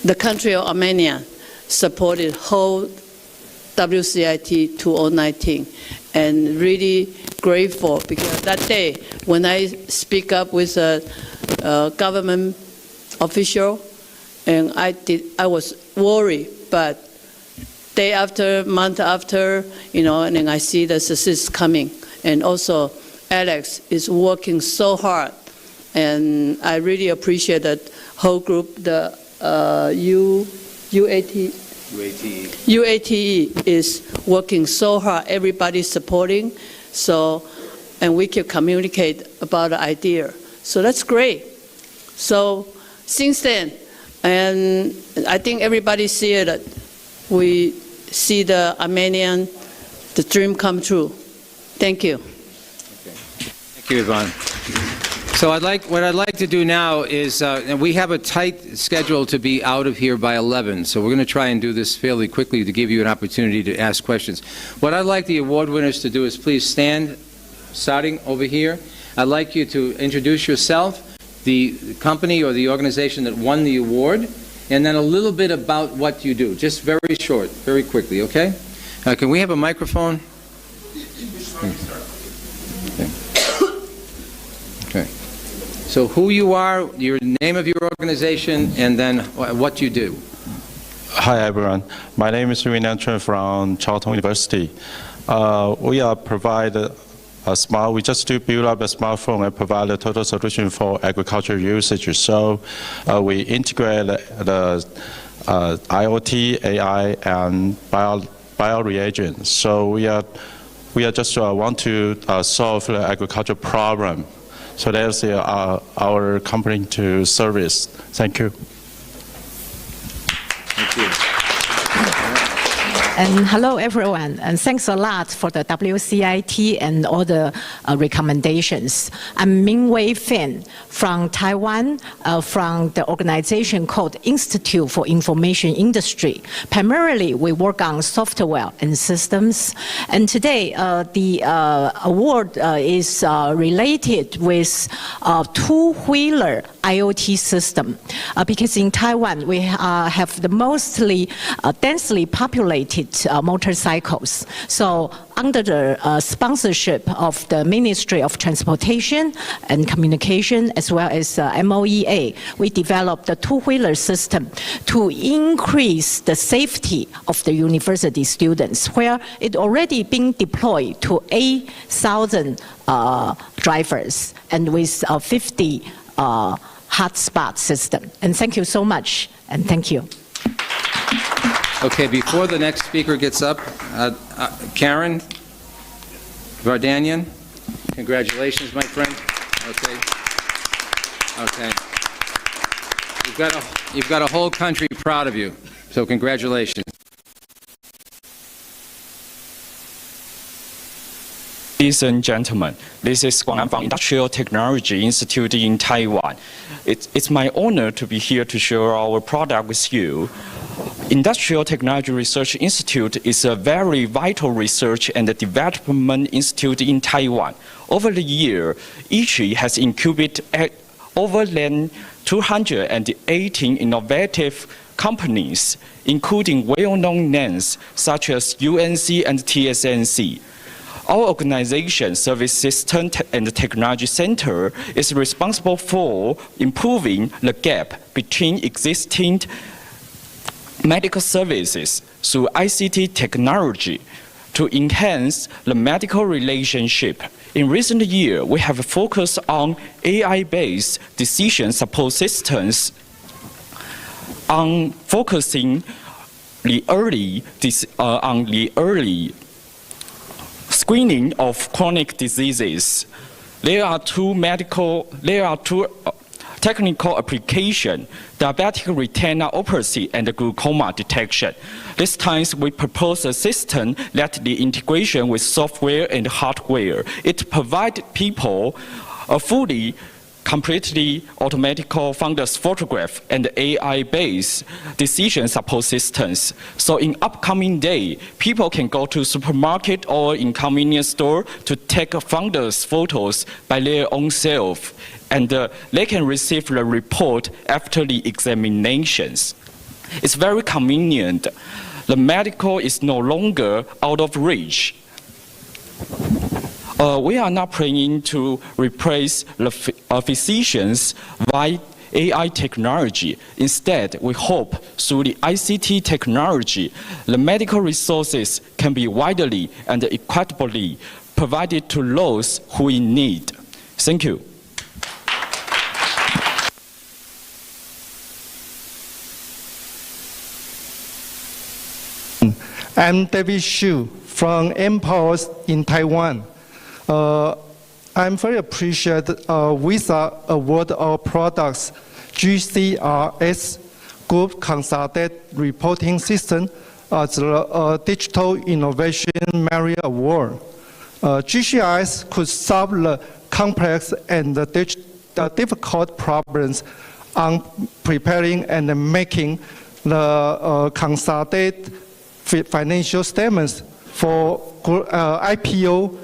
the country of Armenia supported whole WCIT 2019, and really grateful, because that day when I speak up with a government official, and I was worried, but day after, month after, and then I see the success coming. And also Alex is working so hard, and I really appreciate that whole group, the UATE is working so hard, everybody's supporting, and we can communicate about the idea. So that's great. So since then, and I think everybody see it, we see the Armenian, the dream come true. Thank you. Okay. Thank you, Yvonne. So what I'd like to do now is, and we have a tight schedule to be out of here by 11, so we're going to try and do this fairly quickly to give you an opportunity to ask questions. What I'd like the award winners to do is please stand, starting over here. I'd like you to introduce yourself, the company or the organization that won the award, and then a little bit about what you do. Just very short, very quickly, okay? Can we have a microphone? Okay. So who you are, your name of your organization, and then what you do. Hi everyone, my name is Eminent from Charlton University. We provide we just build up a smartphone and provide a total solution for agriculture usage. So we integrate the IoT, AI, and bioreagents. So we just want to solve the agriculture problem. So that's our company to service. Thank you. Thank you. And hello, everyone, and thanks a lot for the WCIT and all the recommendations. I'm Mingwei Fin from Taiwan, from the organization called Institute for Information Industry. Primarily, we work on software and systems. And today, the award is related with two-wheeler IoT system, because in Taiwan, we have the mostly densely populated motorcycles. So under the sponsorship of the Ministry of Transportation and Communication, as well as MOEA, we developed a two-wheeler system to increase the safety of the university students, where it already been deployed to 8,000 drivers and with 50 hotspot system. And thank you so much, and thank you. Okay, before the next speaker gets up, Karen Vardanyan, congratulations, my friend. Okay. Okay. You've got a whole country proud of you, so congratulations. Ladies and gentlemen, this is Guang from Industrial Technology Institute in Taiwan. It's my honor to be here to share our product with you. Industrial Technology Research Institute is a very vital research and development institute in Taiwan. Over the year, Ict has incubated over than 218 innovative companies, including well-known names such as UNC and TSMC. Our organization, Service System and Technology Center, is responsible for improving the gap between existing medical services through ICT technology to enhance the medical relationship. In recent years, we have focused on AI-based decision support systems, on focusing the early screening of chronic diseases. There are two technical applications: diabetic retinopathy and glaucoma detection. This time we propose a system that the integration with software and hardware. It provides people a fully completely automatic fundus photograph and AI-based decision support systems. So in upcoming day, people can go to supermarket or in convenience store to take fundus photos by their own self, and they can receive the report after the examinations. It's very convenient. The medical is no longer out of reach. We are not planning to replace the physicians by AI technology. Instead, we hope through the ICT technology, the medical resources can be widely and equitably provided to those who in need. Thank you. I'm David Xu from Empowers in Taiwan. I'm very appreciated with the award of products GCRS Group Consolidated Reporting System as the Digital Innovation Merit Award. GCRS could solve the complex and difficult problems on preparing and making the consolidated financial statements for IPO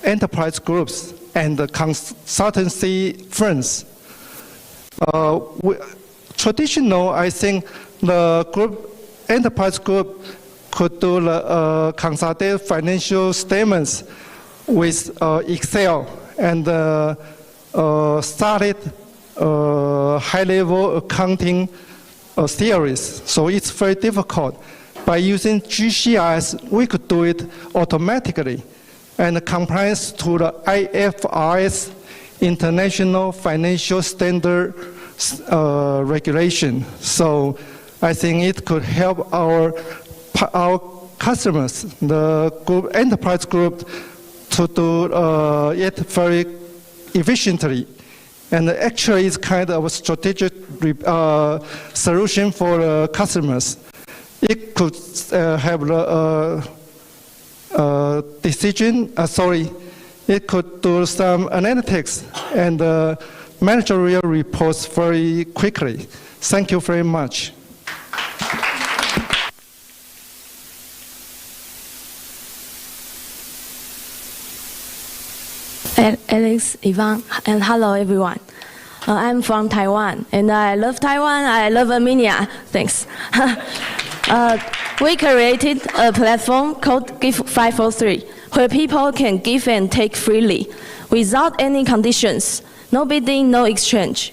enterprise groups and consultancy firms. Traditional, I think the enterprise group could do the consolidated financial statements with Excel and started high-level accounting theories, so it's very difficult. By using GCIS, we could do it automatically and compliance to the IFRS International Financial Standard regulation. So I think it could help our customers, the group, enterprise group, to do it very efficiently. And actually, it's kind of a strategic solution for the customers. It could have the it could do some analytics and managerial reports very quickly. Thank you very much. Alex, Ivan, and hello everyone. I'm from Taiwan, and I love Taiwan. I love Armenia. Thanks. We created a platform called Give 503, where people can give and take freely, without any conditions, no bidding, no exchange.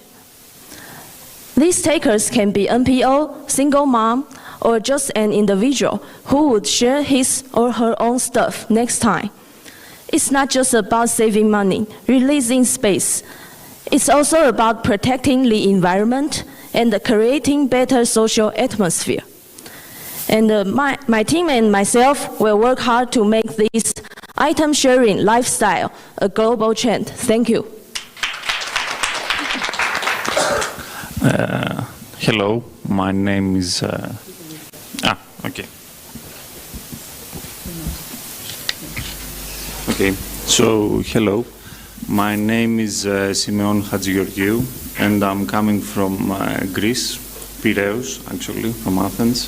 These takers can be NPO, single mom, or just an individual who would share his or her own stuff next time. It's not just about saving money, releasing space. It's also about protecting the environment and creating better social atmosphere. And my team and myself will work hard to make this item sharing lifestyle a global trend. Thank you. Hello, my name is... okay. Okay, so hello. My name is Simeon Hadjigeorgiou, and I'm coming from Greece, Piraeus, actually, from Athens.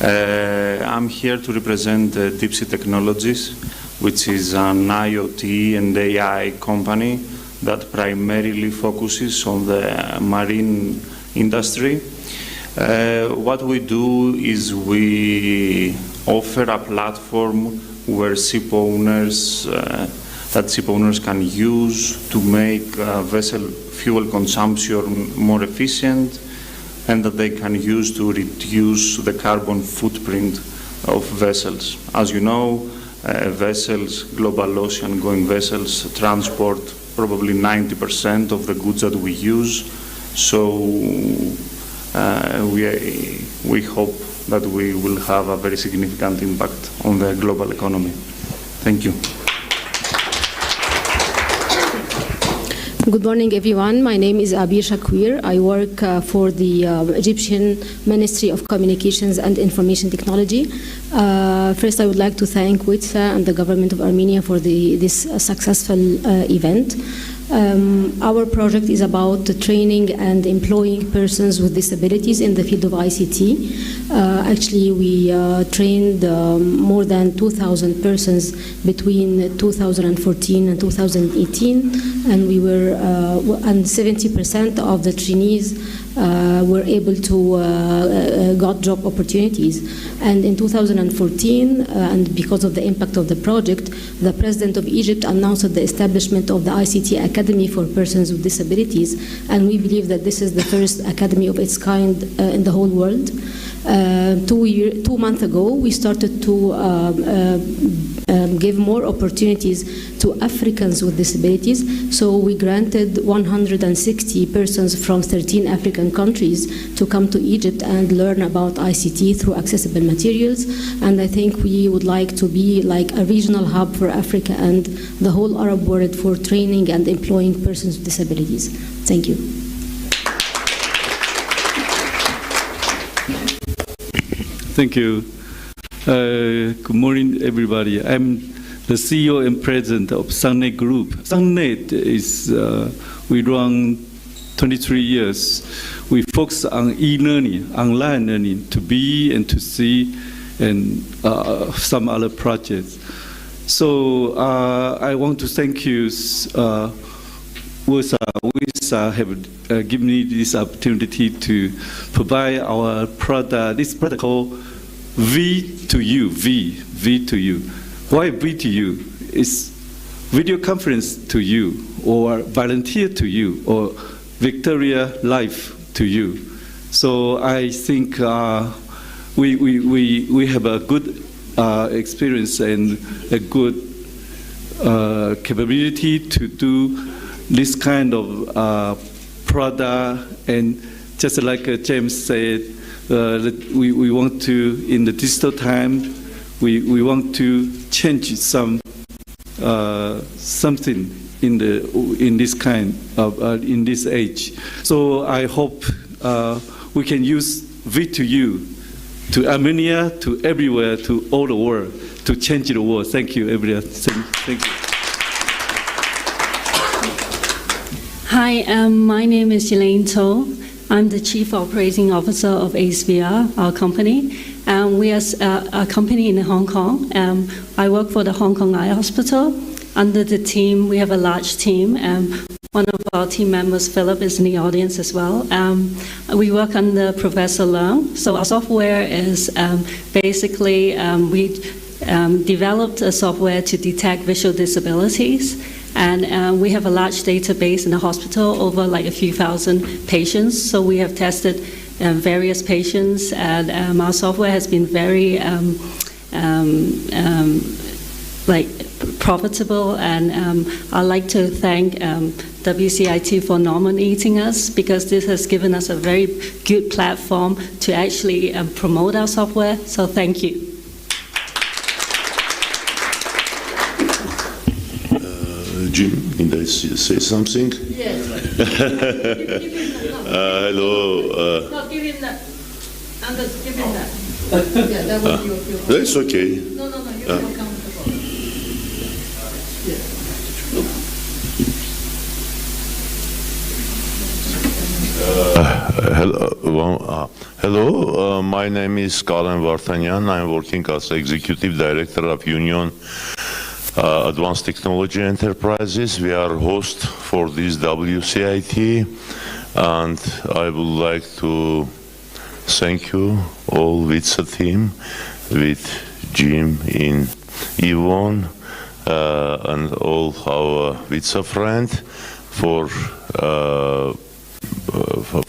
I'm here to represent Deep-Sea Technologies, which is an IoT and AI company that primarily focuses on the marine industry. What we do is we offer a platform where ship owners can use to make vessel fuel consumption more efficient, and that they can use to reduce the carbon footprint of vessels. As you know, vessels, global ocean-going vessels, transport probably 90% of the goods that we use. So we hope that we will have a very significant impact on the global economy. Thank you. Good morning, everyone. My name is Abir Shakir. I work for the Egyptian Ministry of Communications and Information Technology. First, I would like to thank WCIT and the government of Armenia for this successful event. Our project is about training and employing persons with disabilities in the field of ICT. Actually, we trained more than 2,000 persons between 2014 and 2018, and we were and 70% of the trainees were able to got job opportunities. And in 2014, and because of the impact of the project, the President of Egypt announced the establishment of the ICT Academy for persons with disabilities, and we believe that this is the first academy of its kind in the whole world. 2 months ago, we started to give more opportunities to Africans with disabilities. So we granted 160 persons from 13 African countries to come to Egypt and learn about ICT through accessible materials. And I think we would like to be like a regional hub for Africa and the whole Arab world for training and employing persons with disabilities. Thank you. Thank you. Good morning, everybody. I'm the CEO and president of Sunnet Group. Sunnet is, we run 23 years. We focus on e-learning, online learning, to be and to see, and some other projects. So I want to thank you, WCIT have given me this opportunity to provide our product, this product called V to You, V to You. Why V to You? It's video conference to you, or volunteer to you, or Victoria life to you. So I think we have a good experience and a good capability to do this kind of product. And just like James said, we want to, in the digital time, we want to change something in this kind of in this age. So I hope we can use V2U to Armenia, to everywhere, to all the world, to change the world. Thank you, everyone. Thank you. Hi, my name is Elaine To. I'm the Chief Operating Officer of AceVR, our company. We are a company in Hong Kong. I work for the Hong Kong Eye Hospital. Under the team, we have a large team. One of our team members, Philip, is in the audience as well. We work under Professor Leung. So our software is basically, we developed a software to detect visual disabilities. And we have a large database in the hospital, over like a few thousand patients. So we have tested various patients, and our software has been very profitable. And I'd like to thank WCIT for nominating us, because this has given us a very good platform to actually promote our software. So thank you. Jim, can I say something? Yes. Hello. No, give him that. Anders, give him that. Yeah, that was your. That's okay. No, you feel comfortable. Yeah. Hello, my name is Kalen Vartanyan. I'm working as Executive Director of Union Advanced Technology Enterprises. We are host for this WCIT, and I would like to thank you all with the team, with Jim, in Yvonne, and all our WITSA friends for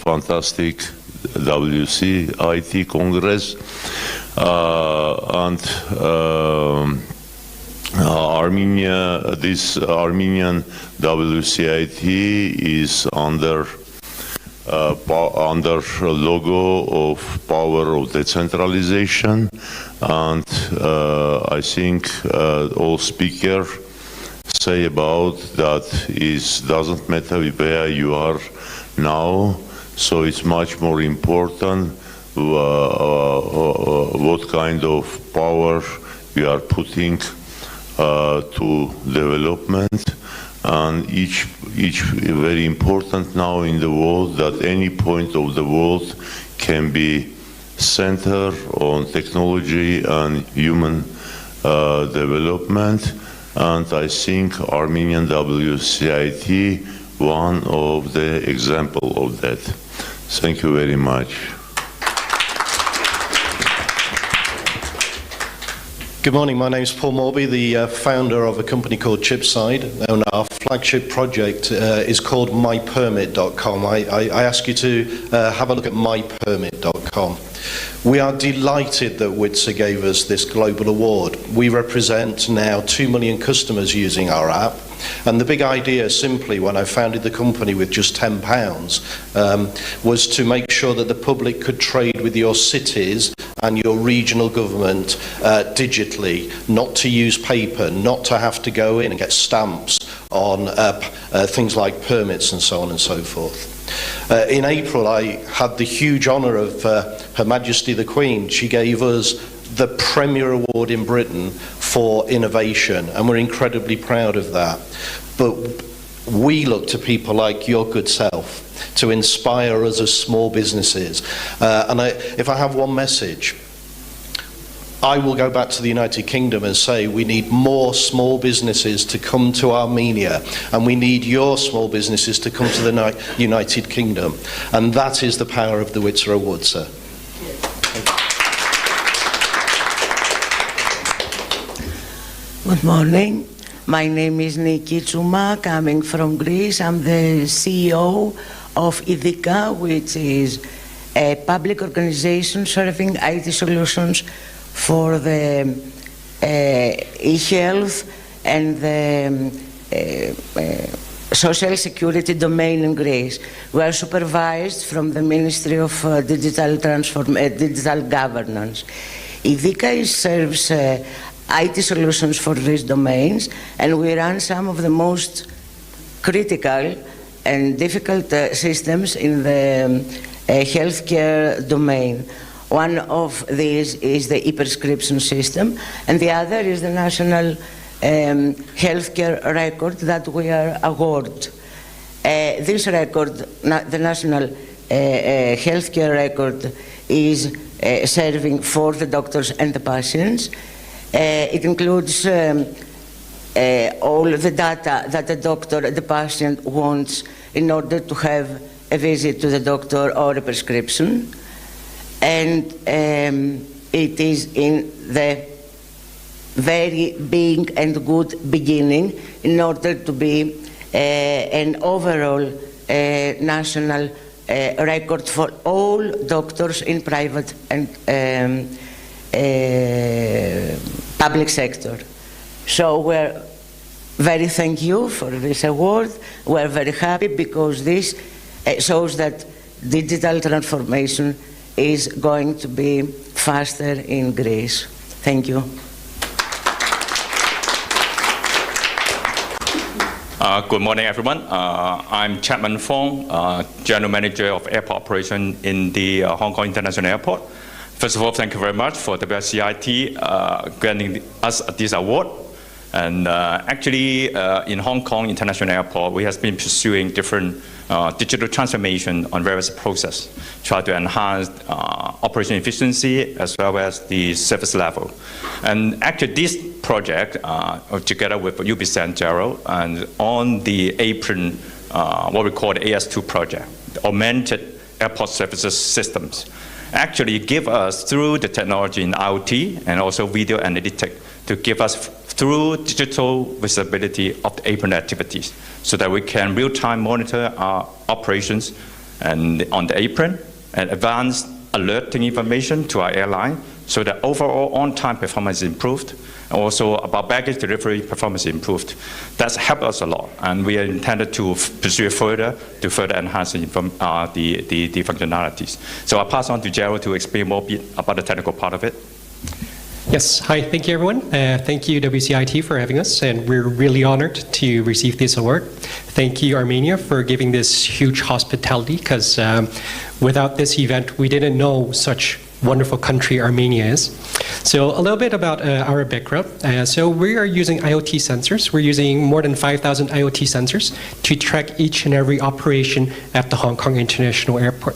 fantastic WCIT Congress. Armenia, this Armenian WCIT is under logo of power of decentralization, and I think all speakers say about that is doesn't matter where you are now, so it's much more important what kind of power we are putting to development, and each very important now in the world that any point of the world can be center on technology and human development, and I think Armenian WCIT one of the example of that. Thank you very much. Good morning, my name is Paul Morby, the founder of a company called Chipside, and our flagship project is called mypermit.com. I ask you to have a look at mypermit.com. We are delighted that WITSA gave us this global award. We represent now 2 million customers using our app, and the big idea simply when I founded the company with just £10 was to make sure that the public could trade with your cities and your regional government digitally, not to use paper, not to have to go in and get stamps on things like permits and so on and so forth. In April, I had the huge honour of Her Majesty the Queen. She gave us the Premier Award in Britain for innovation, and we're incredibly proud of that. But we look to people like your good self to inspire us as small businesses. If I have one message, I will go back to the United Kingdom and say we need more small businesses to come to Armenia, and we need your small businesses to come to the United Kingdom. And that is the power of the WITSA Award, sir. Good morning. My name is Niki Tsuma, coming from Greece. I'm the CEO of IDICA, which is a public organization serving IT solutions for the e-health and the social security domain in Greece. We are supervised from the Ministry of Digital Governance. IDICA serves IT solutions for these domains, and we run some of the most critical and difficult systems in the healthcare domain. One of these is the e-prescription system, and the other is the national healthcare record that we are awarded. This record, the national healthcare record, is serving for the doctors and the patients. It includes all the data that the doctor, the patient wants in order to have a visit to the doctor or a prescription. And it is in the very big and good beginning in order to be an overall national record for all doctors in private and public sector. So we're very thank you for this award. We're very happy because this shows that digital transformation is going to be faster in Greece. Thank you. Good morning, everyone. I'm Chapman Fong, General Manager of Airport Operation in the Hong Kong International Airport. First of all, thank you very much for WCIT granting us this award. And actually, in Hong Kong International Airport, we have been pursuing different digital transformation on various processes, try to enhance operation efficiency as well as the service level. And actually, this project, together with UBC and Gerald, and on the apron, what we call the AS2 project, the Augmented Airport Services Systems, actually give us, through the technology in IoT and also video analytics, to give us through digital visibility of the apron activities so that we can real-time monitor our operations and on the apron and advance alerting information to our airline so that overall on-time performance is improved and also about baggage delivery performance improved. That's helped us a lot, and we are intended to pursue further to further enhance the functionalities. So I'll pass on to Gerald to explain more about the technical part of it. Yes, hi, thank you everyone. Thank you WCIT for having us, and we're really honored to receive this award. Thank you Armenia for giving this huge hospitality, because without this event we didn't know such wonderful country Armenia is. So a little bit about our background. So we are using IoT sensors. We're using more than 5,000 IoT sensors to track each and every operation at the Hong Kong International Airport.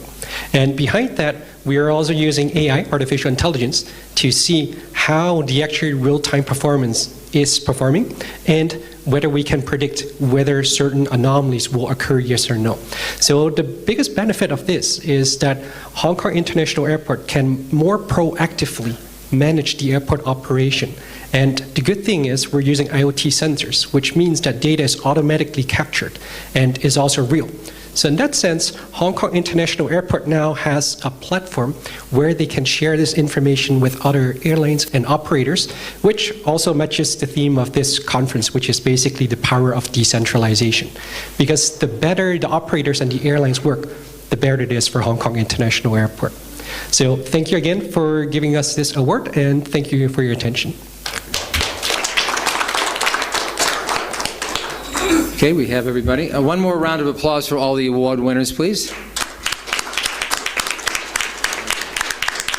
And behind that, we are also using AI, artificial intelligence, to see how the actual real-time performance is performing and whether we can predict whether certain anomalies will occur, yes or no. So the biggest benefit of this is that Hong Kong International Airport can more proactively manage the airport operation. And the good thing is we're using IoT sensors, which means that data is automatically captured and is also real. So in that sense, Hong Kong International Airport now has a platform where they can share this information with other airlines and operators, which also matches the theme of this conference, which is basically the power of decentralization. Because the better the operators and the airlines work, the better it is for Hong Kong International Airport. So thank you again for giving us this award, and thank you for your attention. Okay, we have everybody. One more round of applause for all the award winners, please.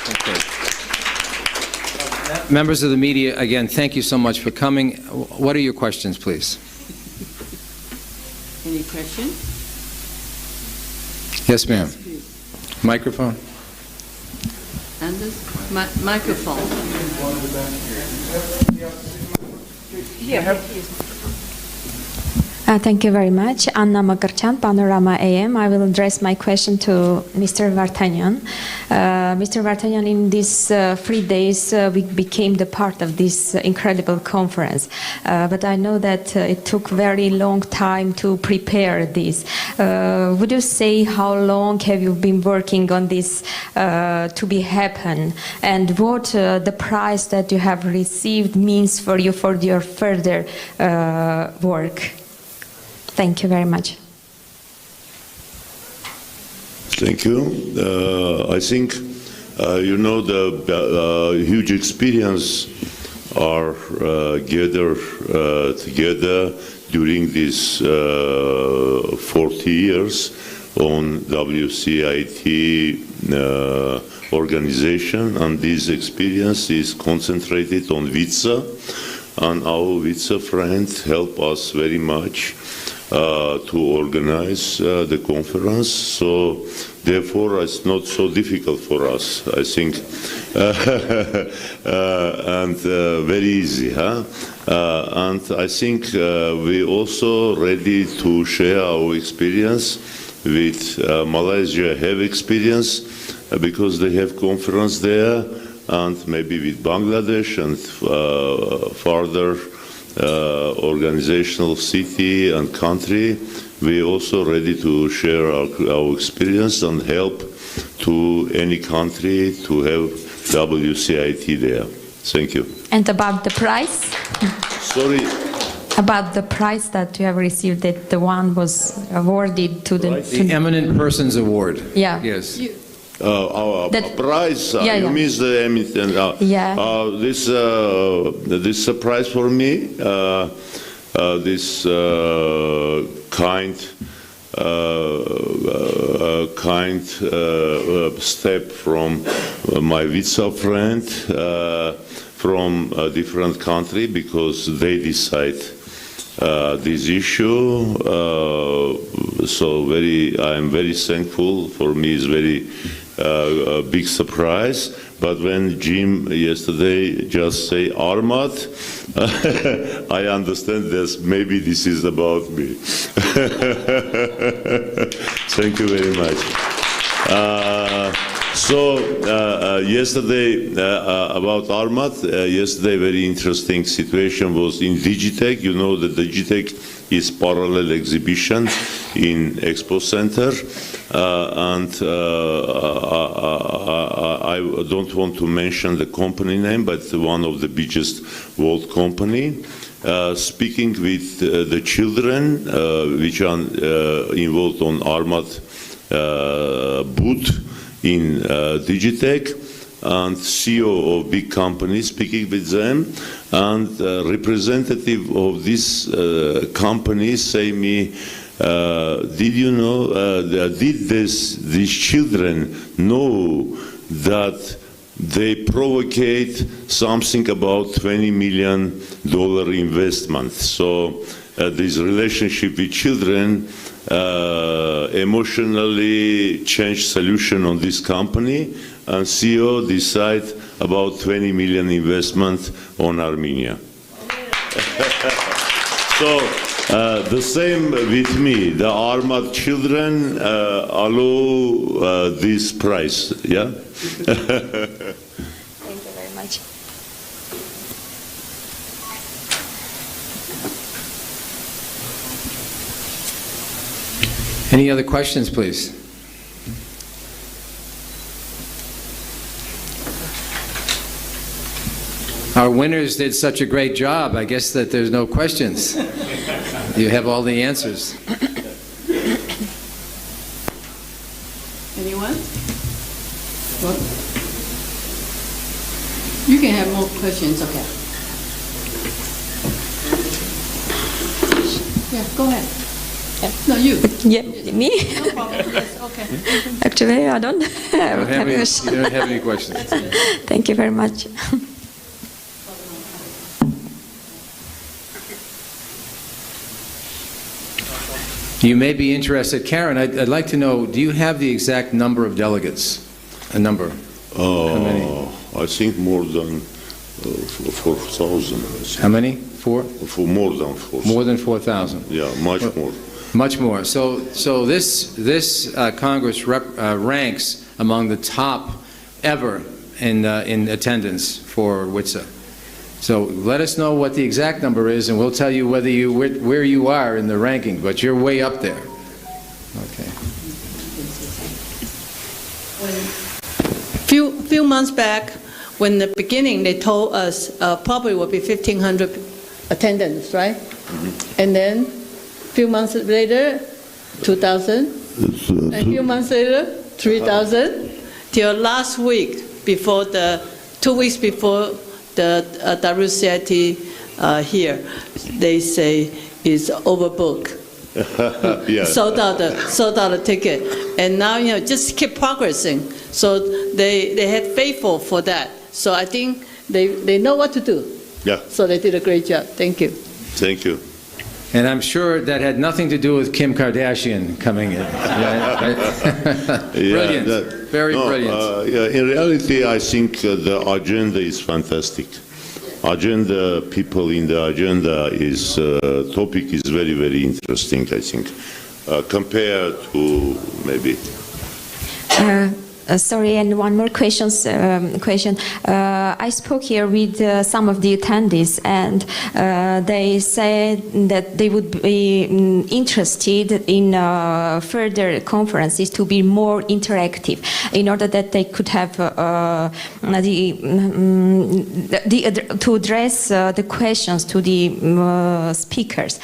Okay. Members of the media, again, thank you so much for coming. What are your questions, please? Any questions? Yes, ma'am. Microphone. And this microphone. Thank you very much. Anna Makarchan, Panorama AM. I will address my question to Mr. Vartanyan. Mr. Vartanyan, in these 3 days, we became the part of this incredible conference. But I know that it took very long time to prepare this. Would you say how long have you been working on this to be happen? And what the prize that you have received means for you for your further work? Thank you very much. Thank you. I think, the huge experience are gathered together during these 40 years on WCIT organization, and this experience is concentrated on WITSA, and our WITSA friends help us very much to organize the conference, so therefore it's not so difficult for us, I think, and very easy, huh? And I think we also ready to share our experience with Malaysia. Have experience because they have conference there, and maybe with Bangladesh and further organizational city and country. We also ready to share our experience and help to any country to have WCIT there. Thank you. And about the prize? Sorry. About the prize that you have received, that the one was awarded to the Eminent Persons Award. Yeah. Yes. Prize, you mean the Eminent? This is a prize for me. This kind step from my visa friend from a different country, because they decide this issue. So I am very thankful. For me, it's very a big surprise. But when Jim yesterday just say Armad, I understand that maybe this is about me. Thank you very much. Yesterday about Armad, yesterday very interesting situation was in Digitech. You know that Digitech is parallel exhibition in Expo Center, and I don't want to mention the company name, but one of the biggest world company, speaking with the children which are involved on Armad booth in Digitech, and CEO of big companies speaking with them, and representative of this company say me, did you know, did these children know that they provocate something about $20 million investment? So this relationship with children emotionally changed solution on this company, and CEO decide about 20 million investment on Armenia. So the same with me. The Armad children allow this prize. Yeah. Thank you very much. Any other questions, please? Our winners did such a great job, I guess that there's no questions. You have all the answers. Anyone? Well, you can have more questions, okay. Yeah, go ahead. No, you. Yeah, me? No problem. Yes, okay. Actually, I don't have You don't have any questions. Thank you very much. You may be interested, Karen, I'd like to know, do you have the exact number of delegates? A number? I think more than 4,000. How many? Four? For more than 4,000. More than 4,000. Yeah, much more. Much more. So this Congress ranks among the top ever in attendance for WCIT. So let us know what the exact number is, and we'll tell you where you are in the ranking. But you're way up there. Okay. Few months back, when the beginning they told us probably would be 1,500 attendance, right? Mm-hmm. And then few months later, 2,000. A few months later, 3,000. Till last week, 2 weeks before the WCIT here, they say it's overbooked. Yeah. Sold out the ticket, and now just keep progressing. So they had faithful for that. So I think they know what to do. Yeah. So they did a great job. Thank you. Thank you. And I'm sure that had nothing to do with Kim Kardashian coming in. Brilliant. Brilliant. In reality, I think the agenda is fantastic. People in the agenda topic is very, very interesting, I think, compared to maybe. Sorry, and one more question. I spoke here with some of the attendees, and they said that they would be interested in further conferences to be more interactive, in order that they could have to address the questions to the speakers.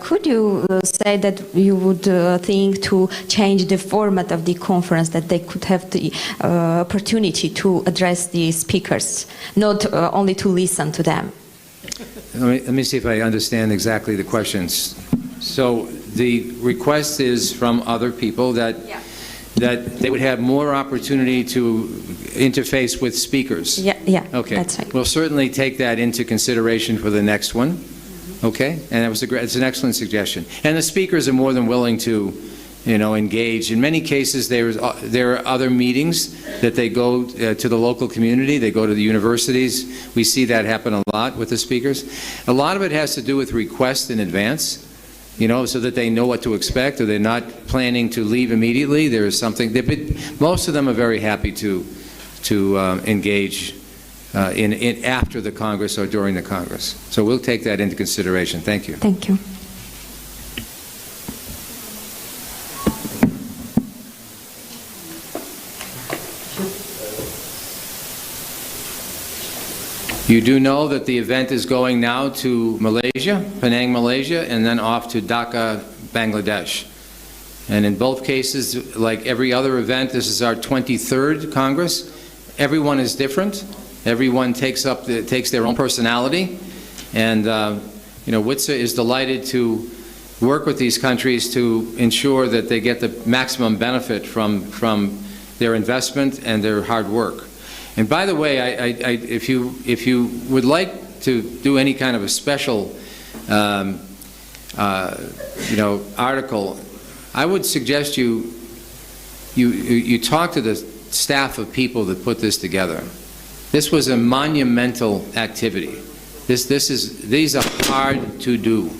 Could you say that you would think to change the format of the conference, that they could have the opportunity to address the speakers, not only to listen to them? Let me see if I understand exactly the questions. So the request is from other people that they would have more opportunity to interface with speakers. Yeah. Okay. That's right. We'll certainly take that into consideration for the next one. Okay. And it's an excellent suggestion. And the speakers are more than willing to engage. In many cases, there are other meetings that they go to the local community. They go to the universities. We see that happen a lot with the speakers. A lot of it has to do with requests in advance, so that they know what to expect, or they're not planning to leave immediately. There is something. Most of them are very happy to engage in after the Congress or during the Congress. So we'll take that into consideration. Thank you. Thank you. You do know that the event is going now to Malaysia, Penang, Malaysia, and then off to Dhaka, Bangladesh. And in both cases, like every other event, this is our 23rd Congress. Everyone is different. Everyone takes their own personality. And, WCIT is delighted to work with these countries to ensure that they get the maximum benefit from their investment and their hard work. And by the way, if you would like to do any kind of a special, article, I would suggest you talk to the staff of people that put this together. This was a monumental activity. These are hard to do.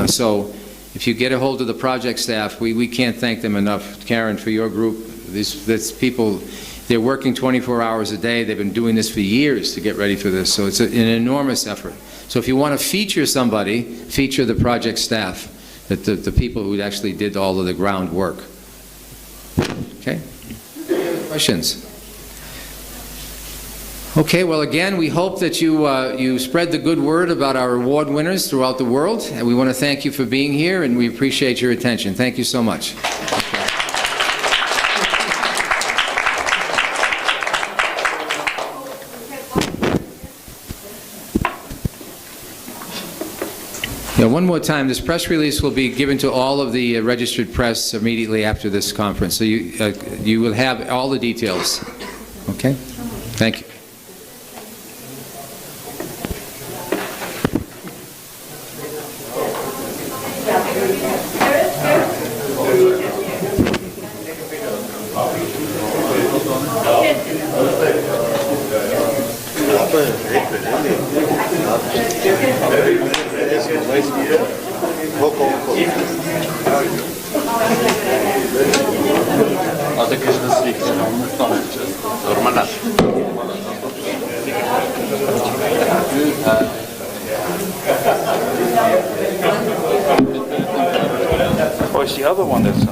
So if you get a hold of the project staff, we can't thank them enough. Karen, for your group, these people. They're working 24 hours a day. They've been doing this for years to get ready for this. So it's an enormous effort. So if you want to feature somebody, feature the project staff, the people who actually did all of the groundwork. Okay? Questions? Okay, well, again, we hope that you spread the good word about our award winners throughout the world. And we want to thank you for being here, and we appreciate your attention. Thank you so much. One more time, this press release will be given to all of the registered press immediately after this conference. So you will have all the details. Okay? Thank you. Okay. Oh, it's the other one that's...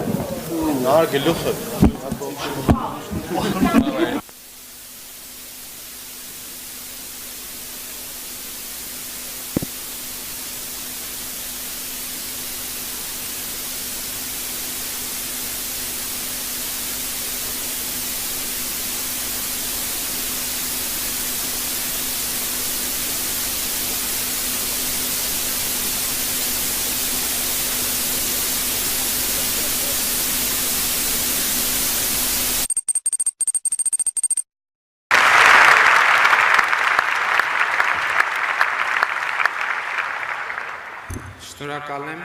Շնորհակալ եմ։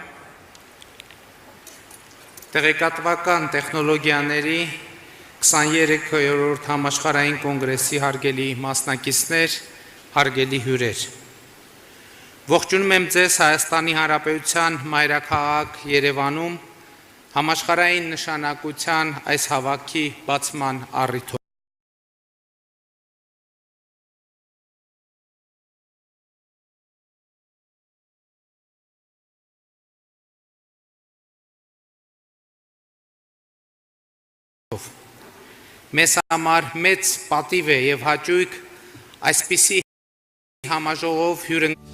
Տեղեկատվական տեխնոլոգիաների 23-րդ համաշխարհային կոնգրեսի հարգելի մասնակիցներ, հարգելի հյուրեր։ Ողջունում եմ ձեզ Հայաստանի Հանրապետության մայրաքաղաք Երևանում համաշխարհային նշանակության այս հավաքի բացման առիթով։ Մեզ համար մեծ պատիվ է եւ հաճույք այսպիսի համաժողով հյուրընկալ